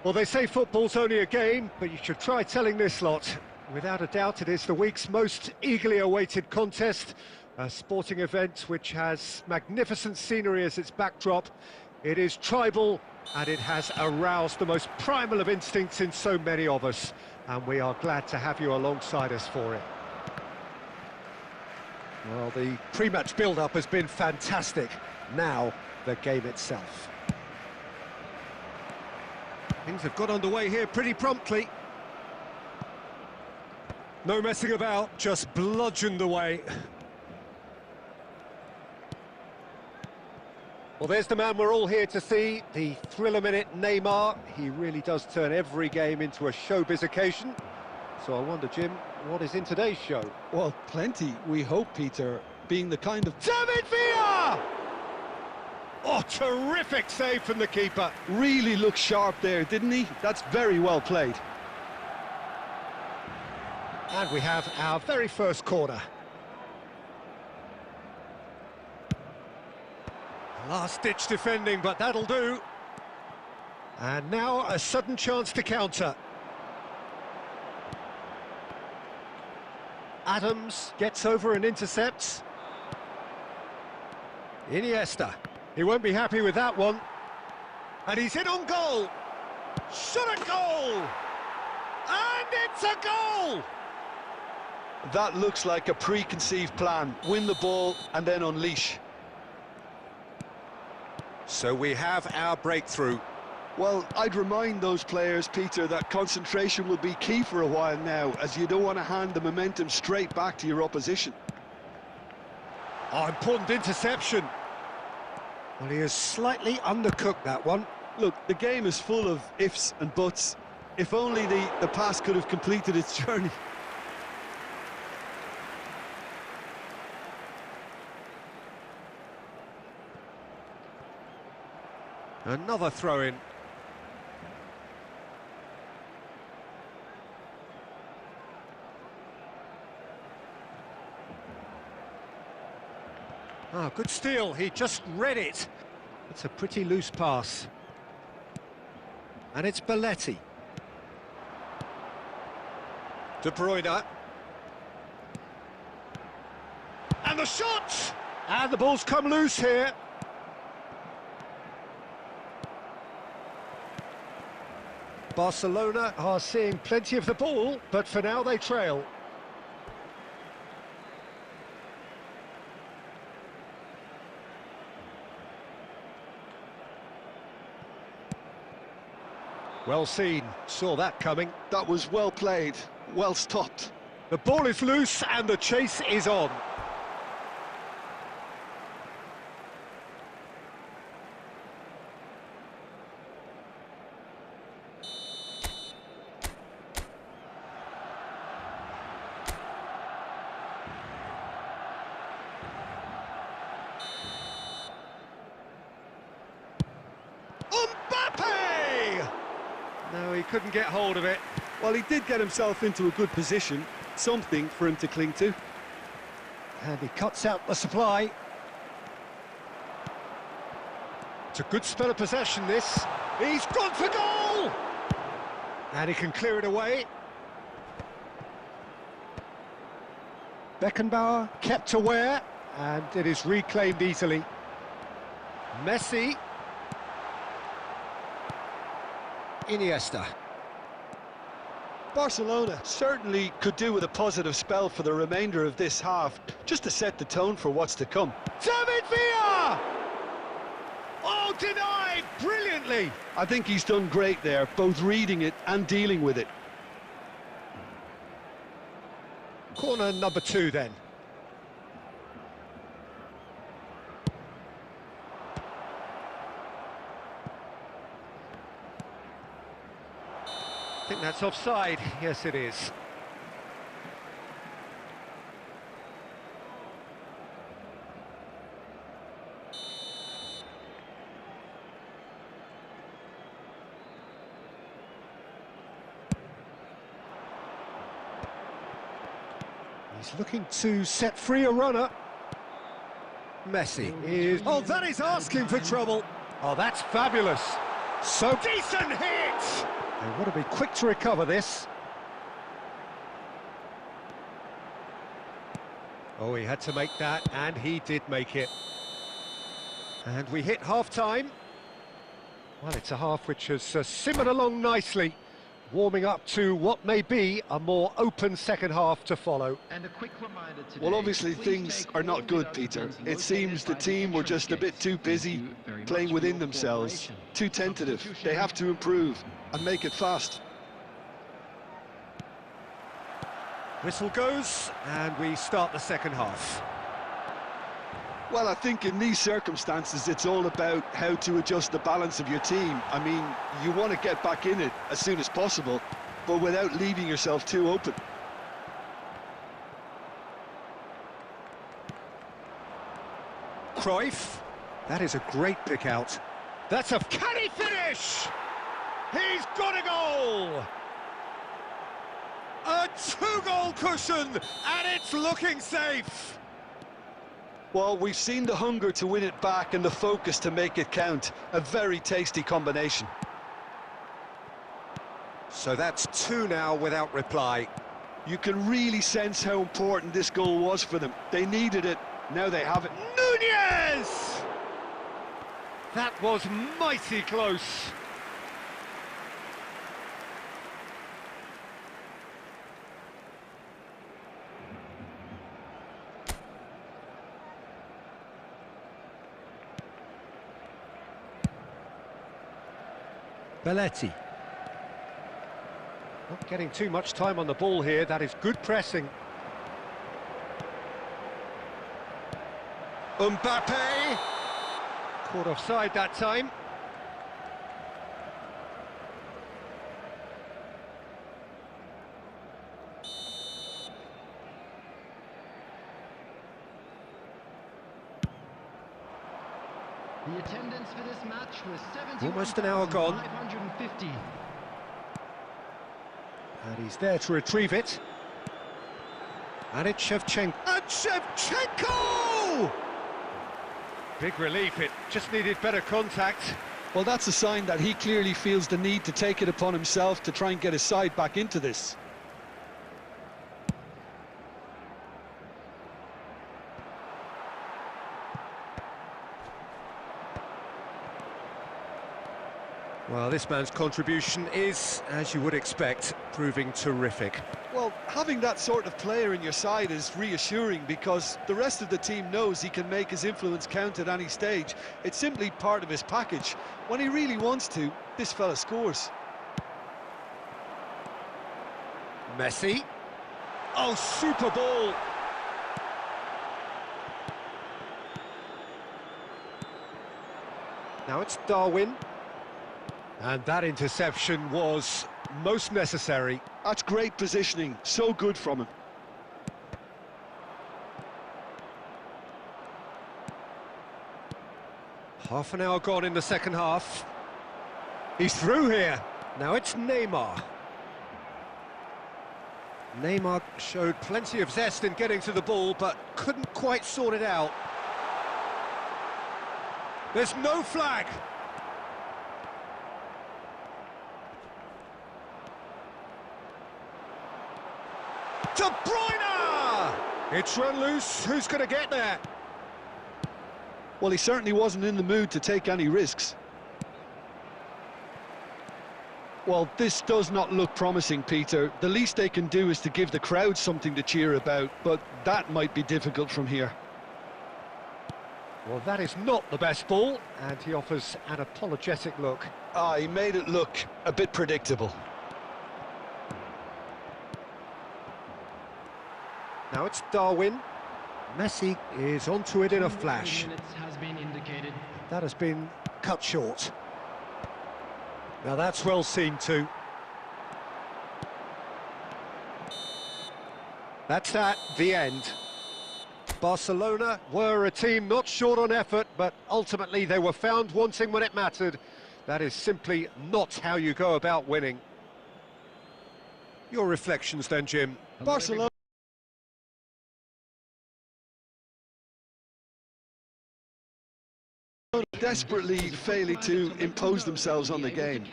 Well, they say football's only a game, but you should try telling this lot. Without a doubt, it is the week's most eagerly awaited contest, a sporting event which has magnificent scenery as its backdrop. It is tribal, and it has aroused the most primal of instincts in so many of us, and we are glad to have you alongside us for it. Well, the pre-match build-up has been fantastic. Now, the game itself. Things have got underway here pretty promptly. No messing about, just bludgeoned away. Well, there's the man we're all here to see, the thriller-minute Neymar. He really does turn every game into a showbiz occasion. So I wonder, Jim, what is in today's show? Well, plenty, we hope, Peter, being the kind of... David Villa! Oh, terrific save from the keeper. Really looked sharp there, didn't he? That's very well played. And we have our very first corner. Last-ditch defending, but that'll do. And now a sudden chance to counter. Adams gets over and intercepts. Iniesta. He won't be happy with that one. And he's hit on goal. Shot a goal! And it's a goal! That looks like a preconceived plan. Win the ball and then unleash. So we have our breakthrough. Well, I'd remind those players, Peter, that concentration will be key for a while now, as you don't want to hand the momentum straight back to your opposition. Oh, important interception. Well, he has slightly undercooked that one. Look, the game is full of ifs and buts. If only the pass could have completed its journey. Another throw-in. Oh, good steal. He just read it. It's a pretty loose pass. And it's Belletti. De Bruyne. And the shot! And the ball's come loose here. Barcelona are seeing plenty of the ball, but for now they trail. Well seen, saw that coming. That was well played, well stopped. The ball is loose and the chase is on. No, he couldn't get hold of it. Well, he did get himself into a good position, something for him to cling to. And he cuts out the supply. It's a good spell of possession, this. He's gone for goal! And he can clear it away. Beckenbauer kept aware, and it is reclaimed easily. Messi. Iniesta. Barcelona certainly could do with a positive spell for the remainder of this half, just to set the tone for what's to come. David Villa! Oh, denied brilliantly! I think he's done great there, both reading it and dealing with it. Corner number 2 then. I think that's offside. Yes, it is. He's looking to set free a runner. Messi is... Oh, that is asking for trouble. Oh, that's fabulous. So decent hit! They want to be quick to recover this. Oh, he had to make that, and he did make it. And we hit half-time. Well, it's a half which has simmered along nicely, warming up to what may be a more open second half to follow. And a quick reminder today, Well, obviously things are not good, Peter. It seems the team were just a bit too busy playing within themselves, too tentative. They have to improve and make it fast. Whistle goes, and we start the second half. Well, I think in these circumstances, it's all about how to adjust the balance of your team. I mean, you want to get back in it as soon as possible, but without leaving yourself too open. Cruyff, that is a great pick out. That's a... Can he finish? He's got a goal! A two-goal cushion, and it's looking safe. Well, we've seen the hunger to win it back and the focus to make it count. A very tasty combination. So that's two now without reply. You can really sense how important this goal was for them. They needed it, now they have it. Nunez! That was mighty close. Belletti. Not getting too much time on the ball here, that is good pressing. Mbappe! Caught offside that time. The attendance for this match was 70. Almost an hour gone. 550. And he's there to retrieve it. And it's Shevchenko. And Shevchenko! Big relief, it just needed better contact. Well, that's a sign that he clearly feels the need to take it upon himself to try and get his side back into this. Well, this man's contribution is, as you would expect, proving terrific. Well, having that sort of player in your side is reassuring because the rest of the team knows he can make his influence count at any stage. It's simply part of his package. When he really wants to, this fella scores. Messi. Oh, super ball! Now it's Darwin. And that interception was most necessary. That's great positioning, so good from him. Half an hour gone in the second half. He's through here. Now it's Neymar. Neymar showed plenty of zest in getting to the ball, but couldn't quite sort it out. There's no flag. De Bruyne! It's run loose. Who's going to get there? Well, he certainly wasn't in the mood to take any risks. Well, this does not look promising, Peter. The least they can do is to give the crowd something to cheer about, but that might be difficult from here. Well, that is not the best ball, and he offers an apologetic look. He made it look a bit predictable. Now it's Darwin. Messi is onto it in a flash. Has been indicated. That has been cut short. Now that's well seen too. That's that, the end. Barcelona were a team not short on effort, but ultimately they were found wanting when it mattered. That is simply not how you go about winning. Your reflections then, Jim. Barcelona desperately failing to impose themselves on the game.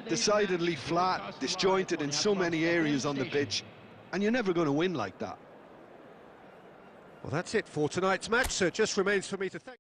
Decidedly flat, disjointed in so many areas on the pitch, and you're never going to win like that. Well, that's it for tonight's match, so it just remains for me to thank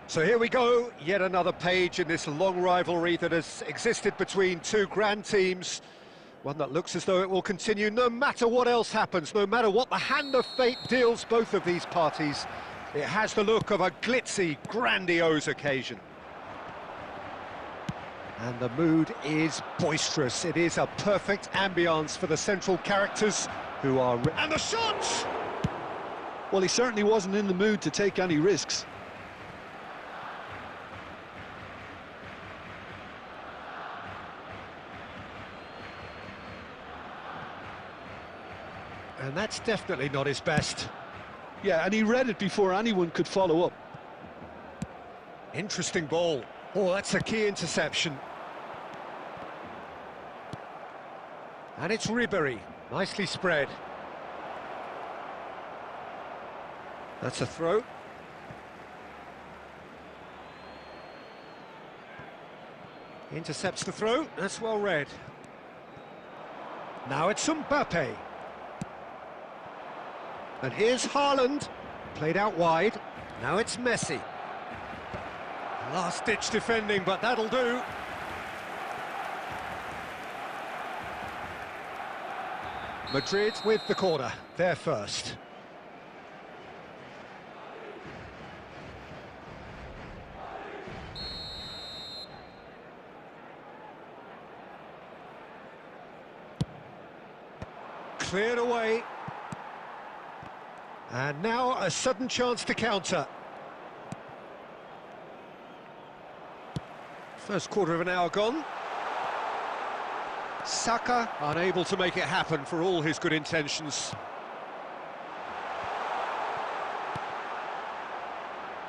So here we go, yet another page in this long rivalry that has existed between two grand teams. One that looks as though it will continue no matter what else happens, no matter what the hand of fate deals both of these parties. It has the look of a glitzy, grandiose occasion. And the mood is boisterous. It is a perfect ambience for the central characters who are... And the shots! Well, he certainly wasn't in the mood to take any risks. And that's definitely not his best. Yeah, and he read it before anyone could follow up. Interesting ball. Oh, that's a key interception. And it's Ribery, nicely spread. That's a throw. Intercepts the throw, that's well read. Now it's Mbappe. And here's Haaland, played out wide. Now it's Messi. Last-ditch defending, but that'll do. Madrid with the corner, they're first. Cleared away. And now a sudden chance to counter. First quarter of an hour gone. Saka unable to make it happen for all his good intentions.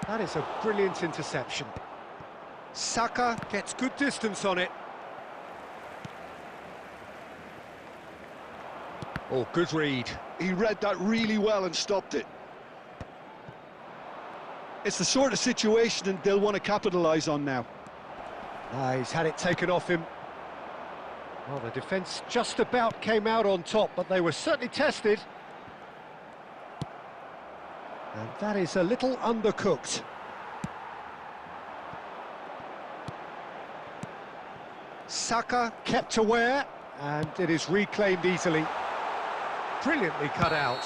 That is a brilliant interception. Saka gets good distance on it. Oh, good read. He read that really well and stopped it. It's the sort of situation they'll want to capitalise on now. He's had it taken off him. Well, the defence just about came out on top, but they were certainly tested. And that is a little undercooked. Saka kept aware, and it is reclaimed easily. Brilliantly cut out.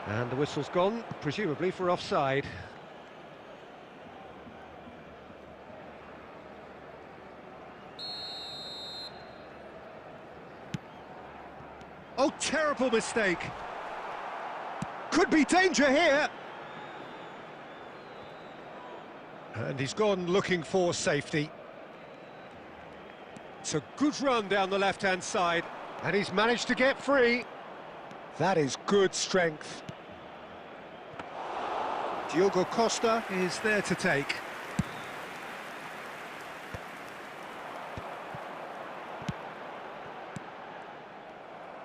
And the whistle's gone, presumably for offside. Oh, terrible mistake. Could be danger here. And he's gone looking for safety. It's a good run down the left-hand side, and he's managed to get free. That is good strength. Diogo Costa is there to take.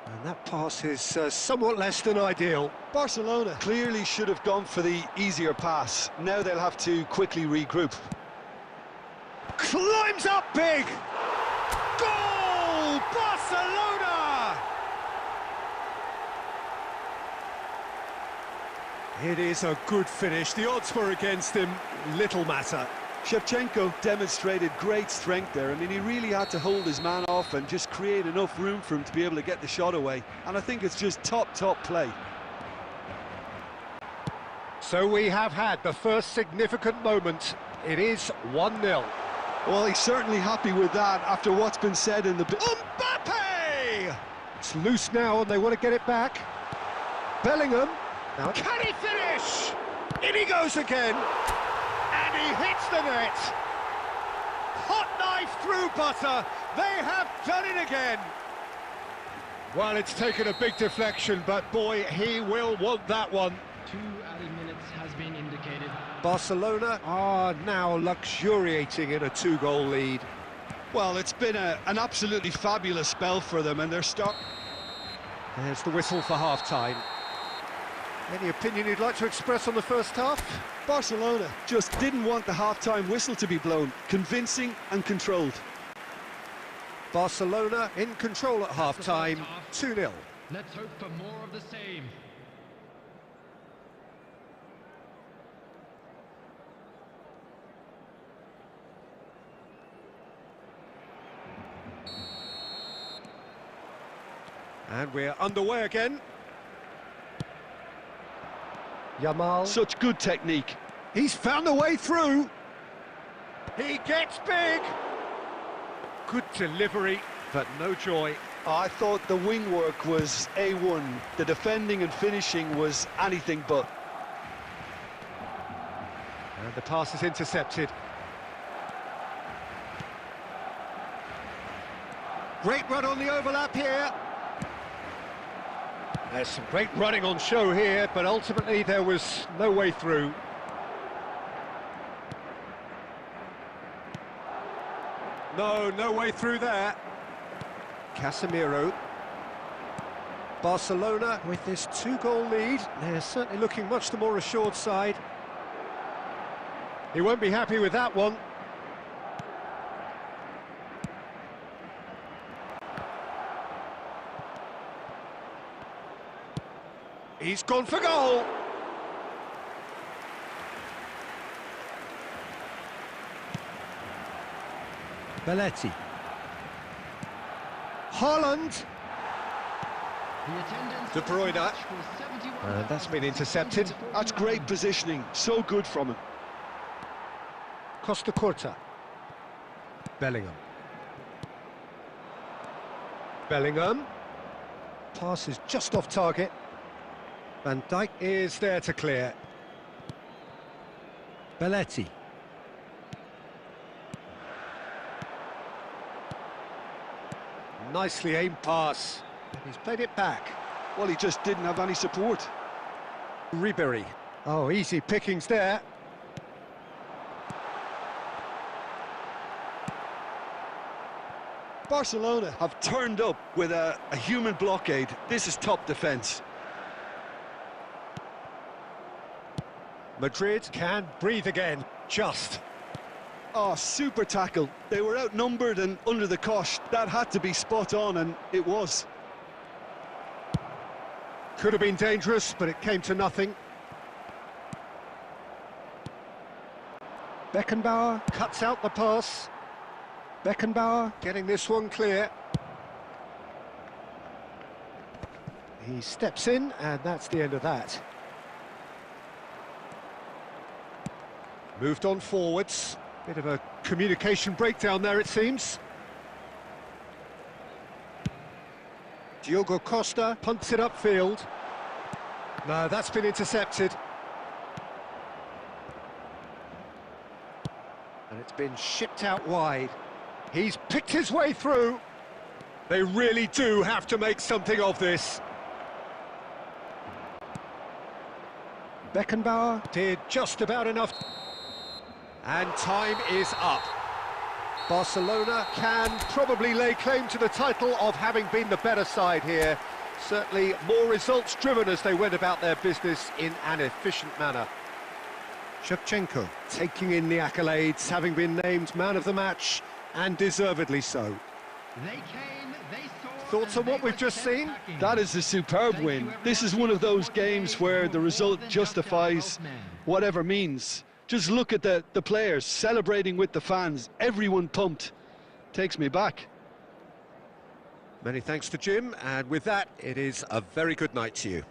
And that pass is somewhat less than ideal. Barcelona clearly should have gone for the easier pass. Now they'll have to quickly regroup. Climbs up big! Goal! Barcelona! It is a good finish. The odds were against him. Little matter. Shevchenko demonstrated great strength there. I mean, he really had to hold his man off and just create enough room for him to be able to get the shot away. And I think it's just top play. So we have had the first significant moment. It is 1-0. Well, he's certainly happy with that after what's been said in the... Mbappe! It's loose now and they want to get it back. Bellingham. Now, can he finish? In he goes again. And he hits the net. Hot knife through butter. They have done it again. Well, it's taken a big deflection, but boy, he will want that one. 2 added minutes has been indicated. Barcelona are now luxuriating in a 2-goal lead. Well, it's been an absolutely fabulous spell for them, and they're There's the whistle for half-time. Any opinion you'd like to express on the first half? Barcelona just didn't want the half-time whistle to be blown. Convincing and controlled. Barcelona in control at half-time, 2-0. Let's hope for more of the same. And we're underway again. Yamal. Such good technique. He's found a way through. He gets big. Good delivery, but no joy. I thought the wing work was A1. The defending and finishing was anything but. And the pass is intercepted. Great run on the overlap here. There's some great running on show here, but ultimately there was no way through. No way through there. Casemiro. Barcelona with this 2-goal lead. They're certainly looking much the more assured side. He won't be happy with that one. He's gone for goal. Belletti. Haaland. De Bruyne. And that's been intercepted. That's great positioning. So good from him. Costa Curta. Bellingham. Bellingham. Pass is just off target. Van Dijk is there to clear. Belletti. Nicely aimed pass. He's played it back. Well, he just didn't have any support. Ribery. Oh, easy pickings there. Barcelona have turned up with a human blockade. This is top defence. Madrid can breathe again, just. Oh, super tackle. They were outnumbered and under the cosh. That had to be spot on, and it was. Could have been dangerous, but it came to nothing. Beckenbauer cuts out the pass. Beckenbauer getting this one clear. He steps in, and that's the end of that. Moved on forwards. Bit of a communication breakdown there, it seems. Diogo Costa punts it upfield. No, that's been intercepted. And it's been shipped out wide. He's picked his way through. They really do have to make something of this. Beckenbauer did just about enough. And time is up. Barcelona can probably lay claim to the title of having been the better side here. Certainly more results driven as they went about their business in an efficient manner. Shevchenko taking in the accolades, having been named man of the match, and deservedly so. Thoughts on what we've just seen? That is a superb win. This is one of those games where the result justifies whatever means. Just look at the players celebrating with the fans. Everyone pumped. Takes me back. Many thanks to Jim, and with that, it is a very good night to you.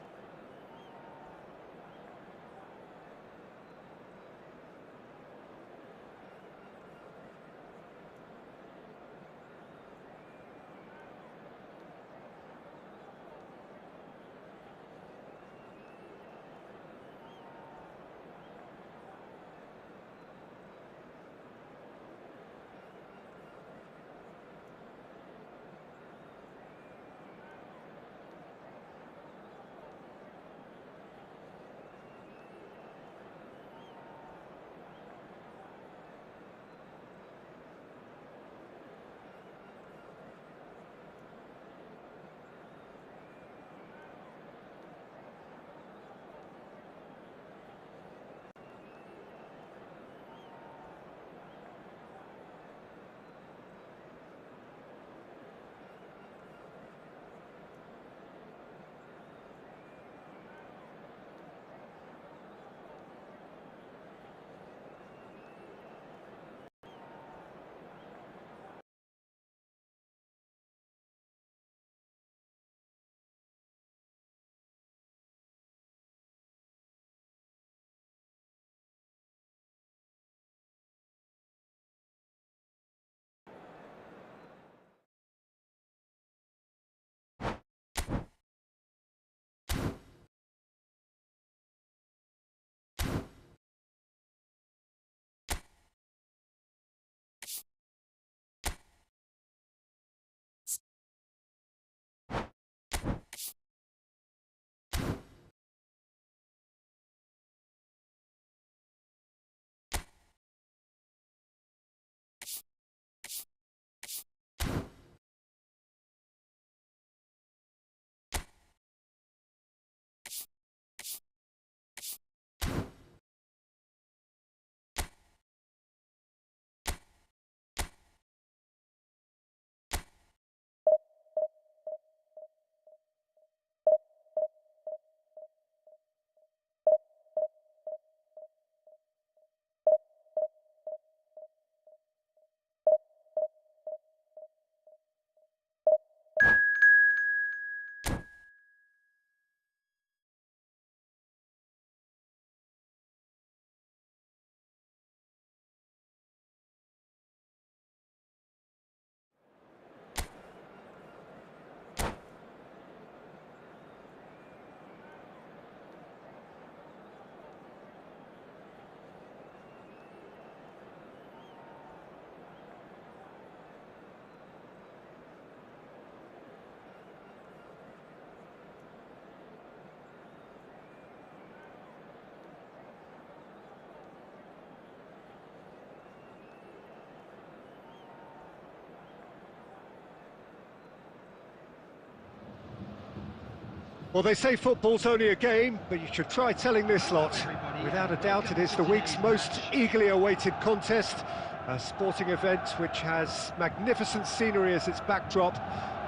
Well, they say football's only a game, but you should try telling this lot. Without a doubt, it is the week's most eagerly awaited contest, a sporting event which has magnificent scenery as its backdrop.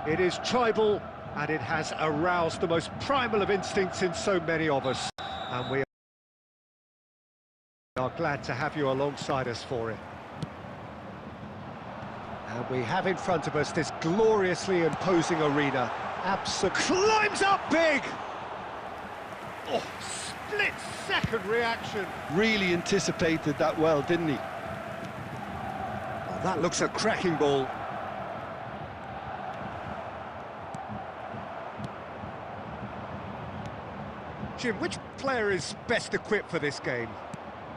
It is tribal, and it has aroused the most primal of instincts in so many of us. And we are glad to have you alongside us for it. And we have in front of us this gloriously imposing arena. Absolutely climbs up big! Oh, split-second reaction. Really anticipated that well, didn't he? Oh, that looks a cracking ball. Jim, which player is best equipped for this game?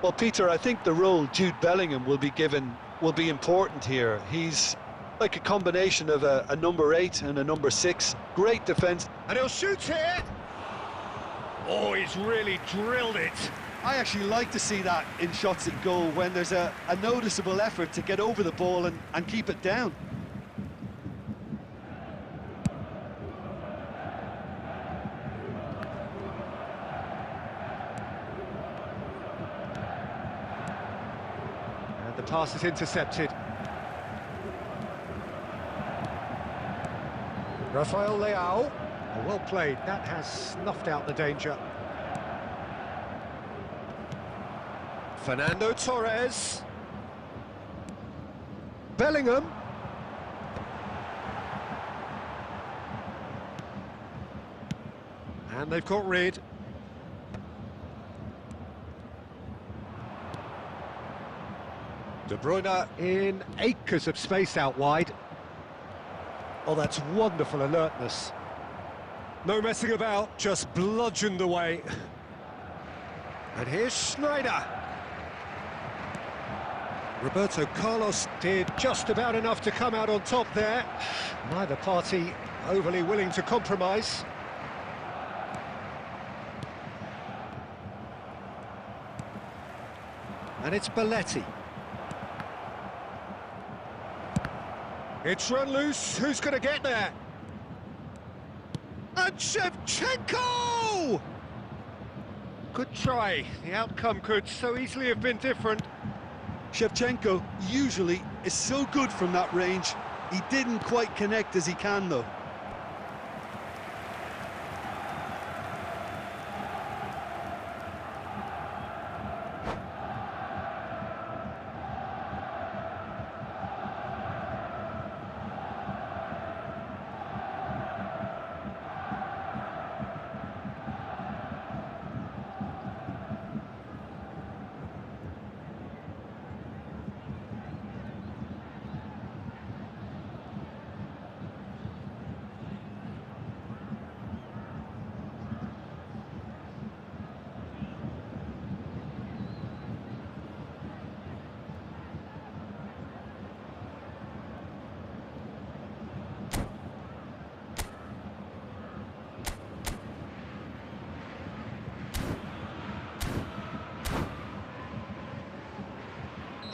Well, Peter, I think the role Jude Bellingham will be given will be important here. He's like a combination of a number 8 and a number 6. Great defence. And he'll shoot here! Oh, he's really drilled it. I actually like to see that in shots at goal, when there's a noticeable effort to get over the ball and keep it down. And the pass is intercepted. Rafael Leao. Oh, well played. That has snuffed out the danger. Fernando Torres. Bellingham. And they've got rid. De Bruyne in acres of space out wide. Oh, that's wonderful alertness. No messing about, just bludgeoned away. And here's Schneider. Roberto Carlos did just about enough to come out on top there. Neither party overly willing to compromise. And it's Belletti. It's run loose, who's going to get there? And Shevchenko! Good try, the outcome could so easily have been different. Shevchenko usually is so good from that range. He didn't quite connect as he can, though.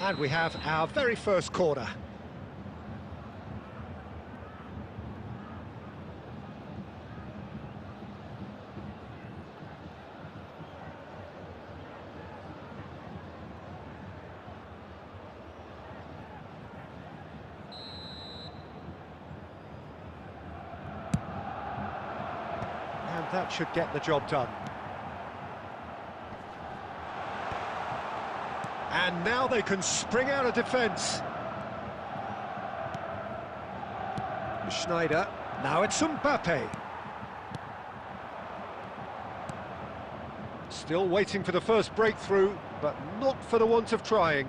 And we have our very first corner. And that should get the job done. And now they can spring out of defence. Schneider. Now it's Mbappe. Still waiting for the first breakthrough, but not for the want of trying.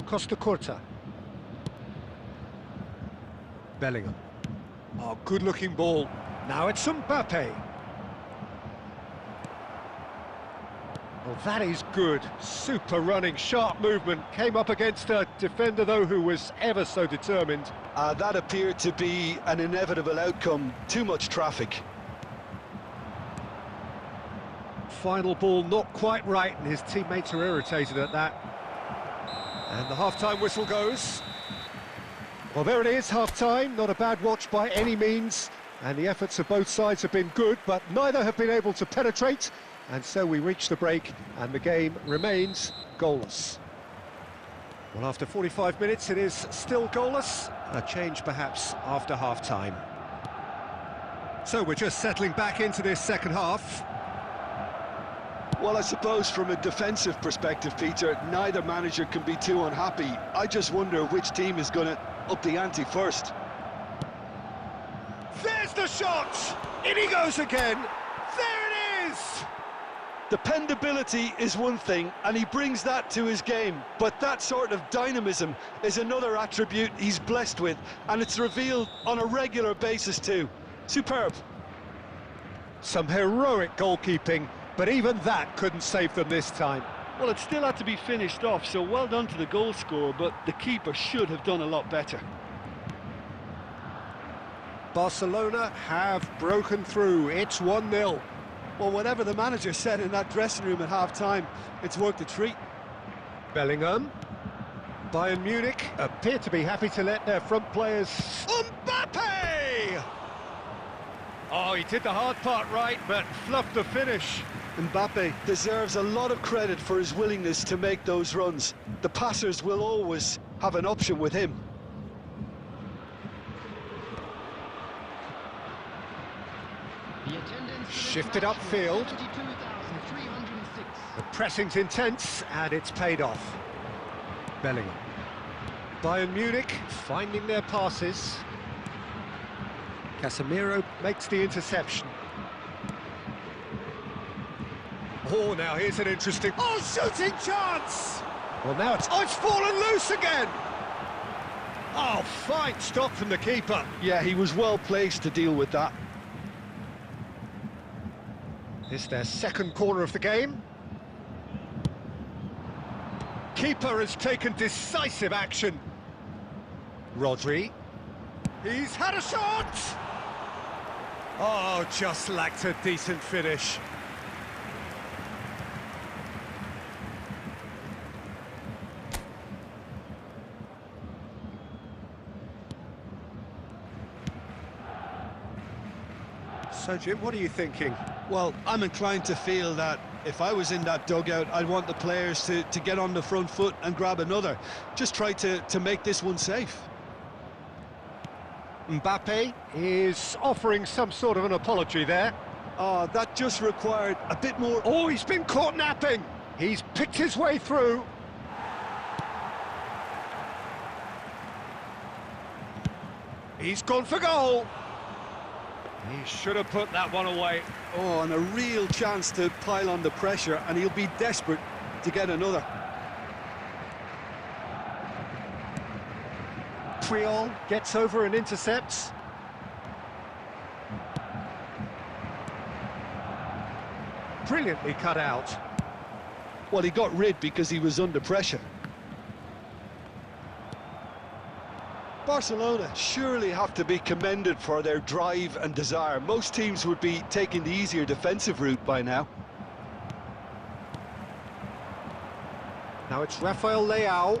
Costa Curta. Bellingham. Oh, good-looking ball. Now it's Mbappe. Well, that is good. Super running, sharp movement. Came up against a defender, though, who was ever so determined. That appeared to be an inevitable outcome. Too much traffic. Final ball not quite right, and his teammates are irritated at that. And the half-time whistle goes. Well, there it is, half-time. Not a bad watch by any means. and the efforts of both sides have been good, but neither have been able to penetrate, and so we reach the break, and the game remains goalless. Well, after 45 minutes, it is still goalless. A change, perhaps, after half-time. So we're just settling back into this second half. Well, I suppose from a defensive perspective, Peter, neither manager can be too unhappy. I just wonder which team is going to up the ante first. There's the shot! In he goes again! There it is! Dependability is one thing, and he brings that to his game, but that sort of dynamism is another attribute he's blessed with, and it's revealed on a regular basis too. Superb. Some heroic goalkeeping, but even that couldn't save them this time. Well, it still had to be finished off, so well done to the goal scorer, but the keeper should have done a lot better. Barcelona have broken through. It's 1-0. Well, whatever the manager said in that dressing room at half-time, it's worked a treat. Bellingham. Bayern Munich appear to be happy to let their front players... Mbappe! Oh, he did the hard part right, but fluffed the finish. Mbappe deserves a lot of credit for his willingness to make those runs. The passers will always have an option with him. Shifted upfield. The pressing's intense, and it's paid off. Bellingham. Bayern Munich finding their passes. Casemiro makes the interception. Oh, now here's an interesting... Oh, shooting chance! Well, now it's fallen loose again! Oh, fine stop from the keeper. Yeah, he was well placed to deal with that. It's their second corner of the game. Keeper has taken decisive action. Rodri. He's had a shot! Oh, just lacked a decent finish. So, Jim, what are you thinking? Well, I'm inclined to feel that if I was in that dugout, I'd want the players to get on the front foot and grab another. Just try to make this one safe. Mbappe is offering some sort of an apology there. Oh, that just required a bit more... Oh, he's been caught napping! He's picked his way through. He's gone for goal. He should have put that one away. Oh, and a real chance to pile on the pressure, and he'll be desperate to get another. Triol gets over and intercepts. Brilliantly cut out. Well, he got rid because he was under pressure. Barcelona surely have to be commended for their drive and desire. Most teams would be taking the easier defensive route by now. Now it's Rafael Leao,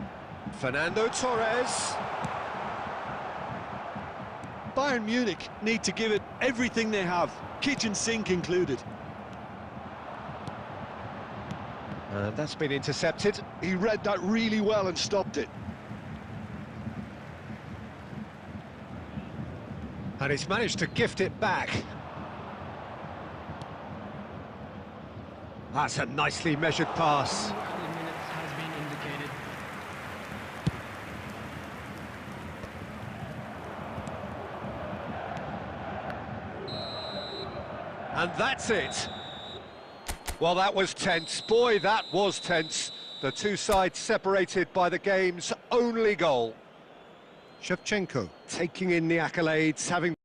Fernando Torres. Bayern Munich need to give it everything they have, kitchen sink included. And that's been intercepted. He read that really well and stopped it. And he's managed to gift it back. That's a nicely measured pass. And that's it. Well, that was tense. Boy, that was tense. The two sides separated by the game's only goal. Shevchenko taking in the accolades, having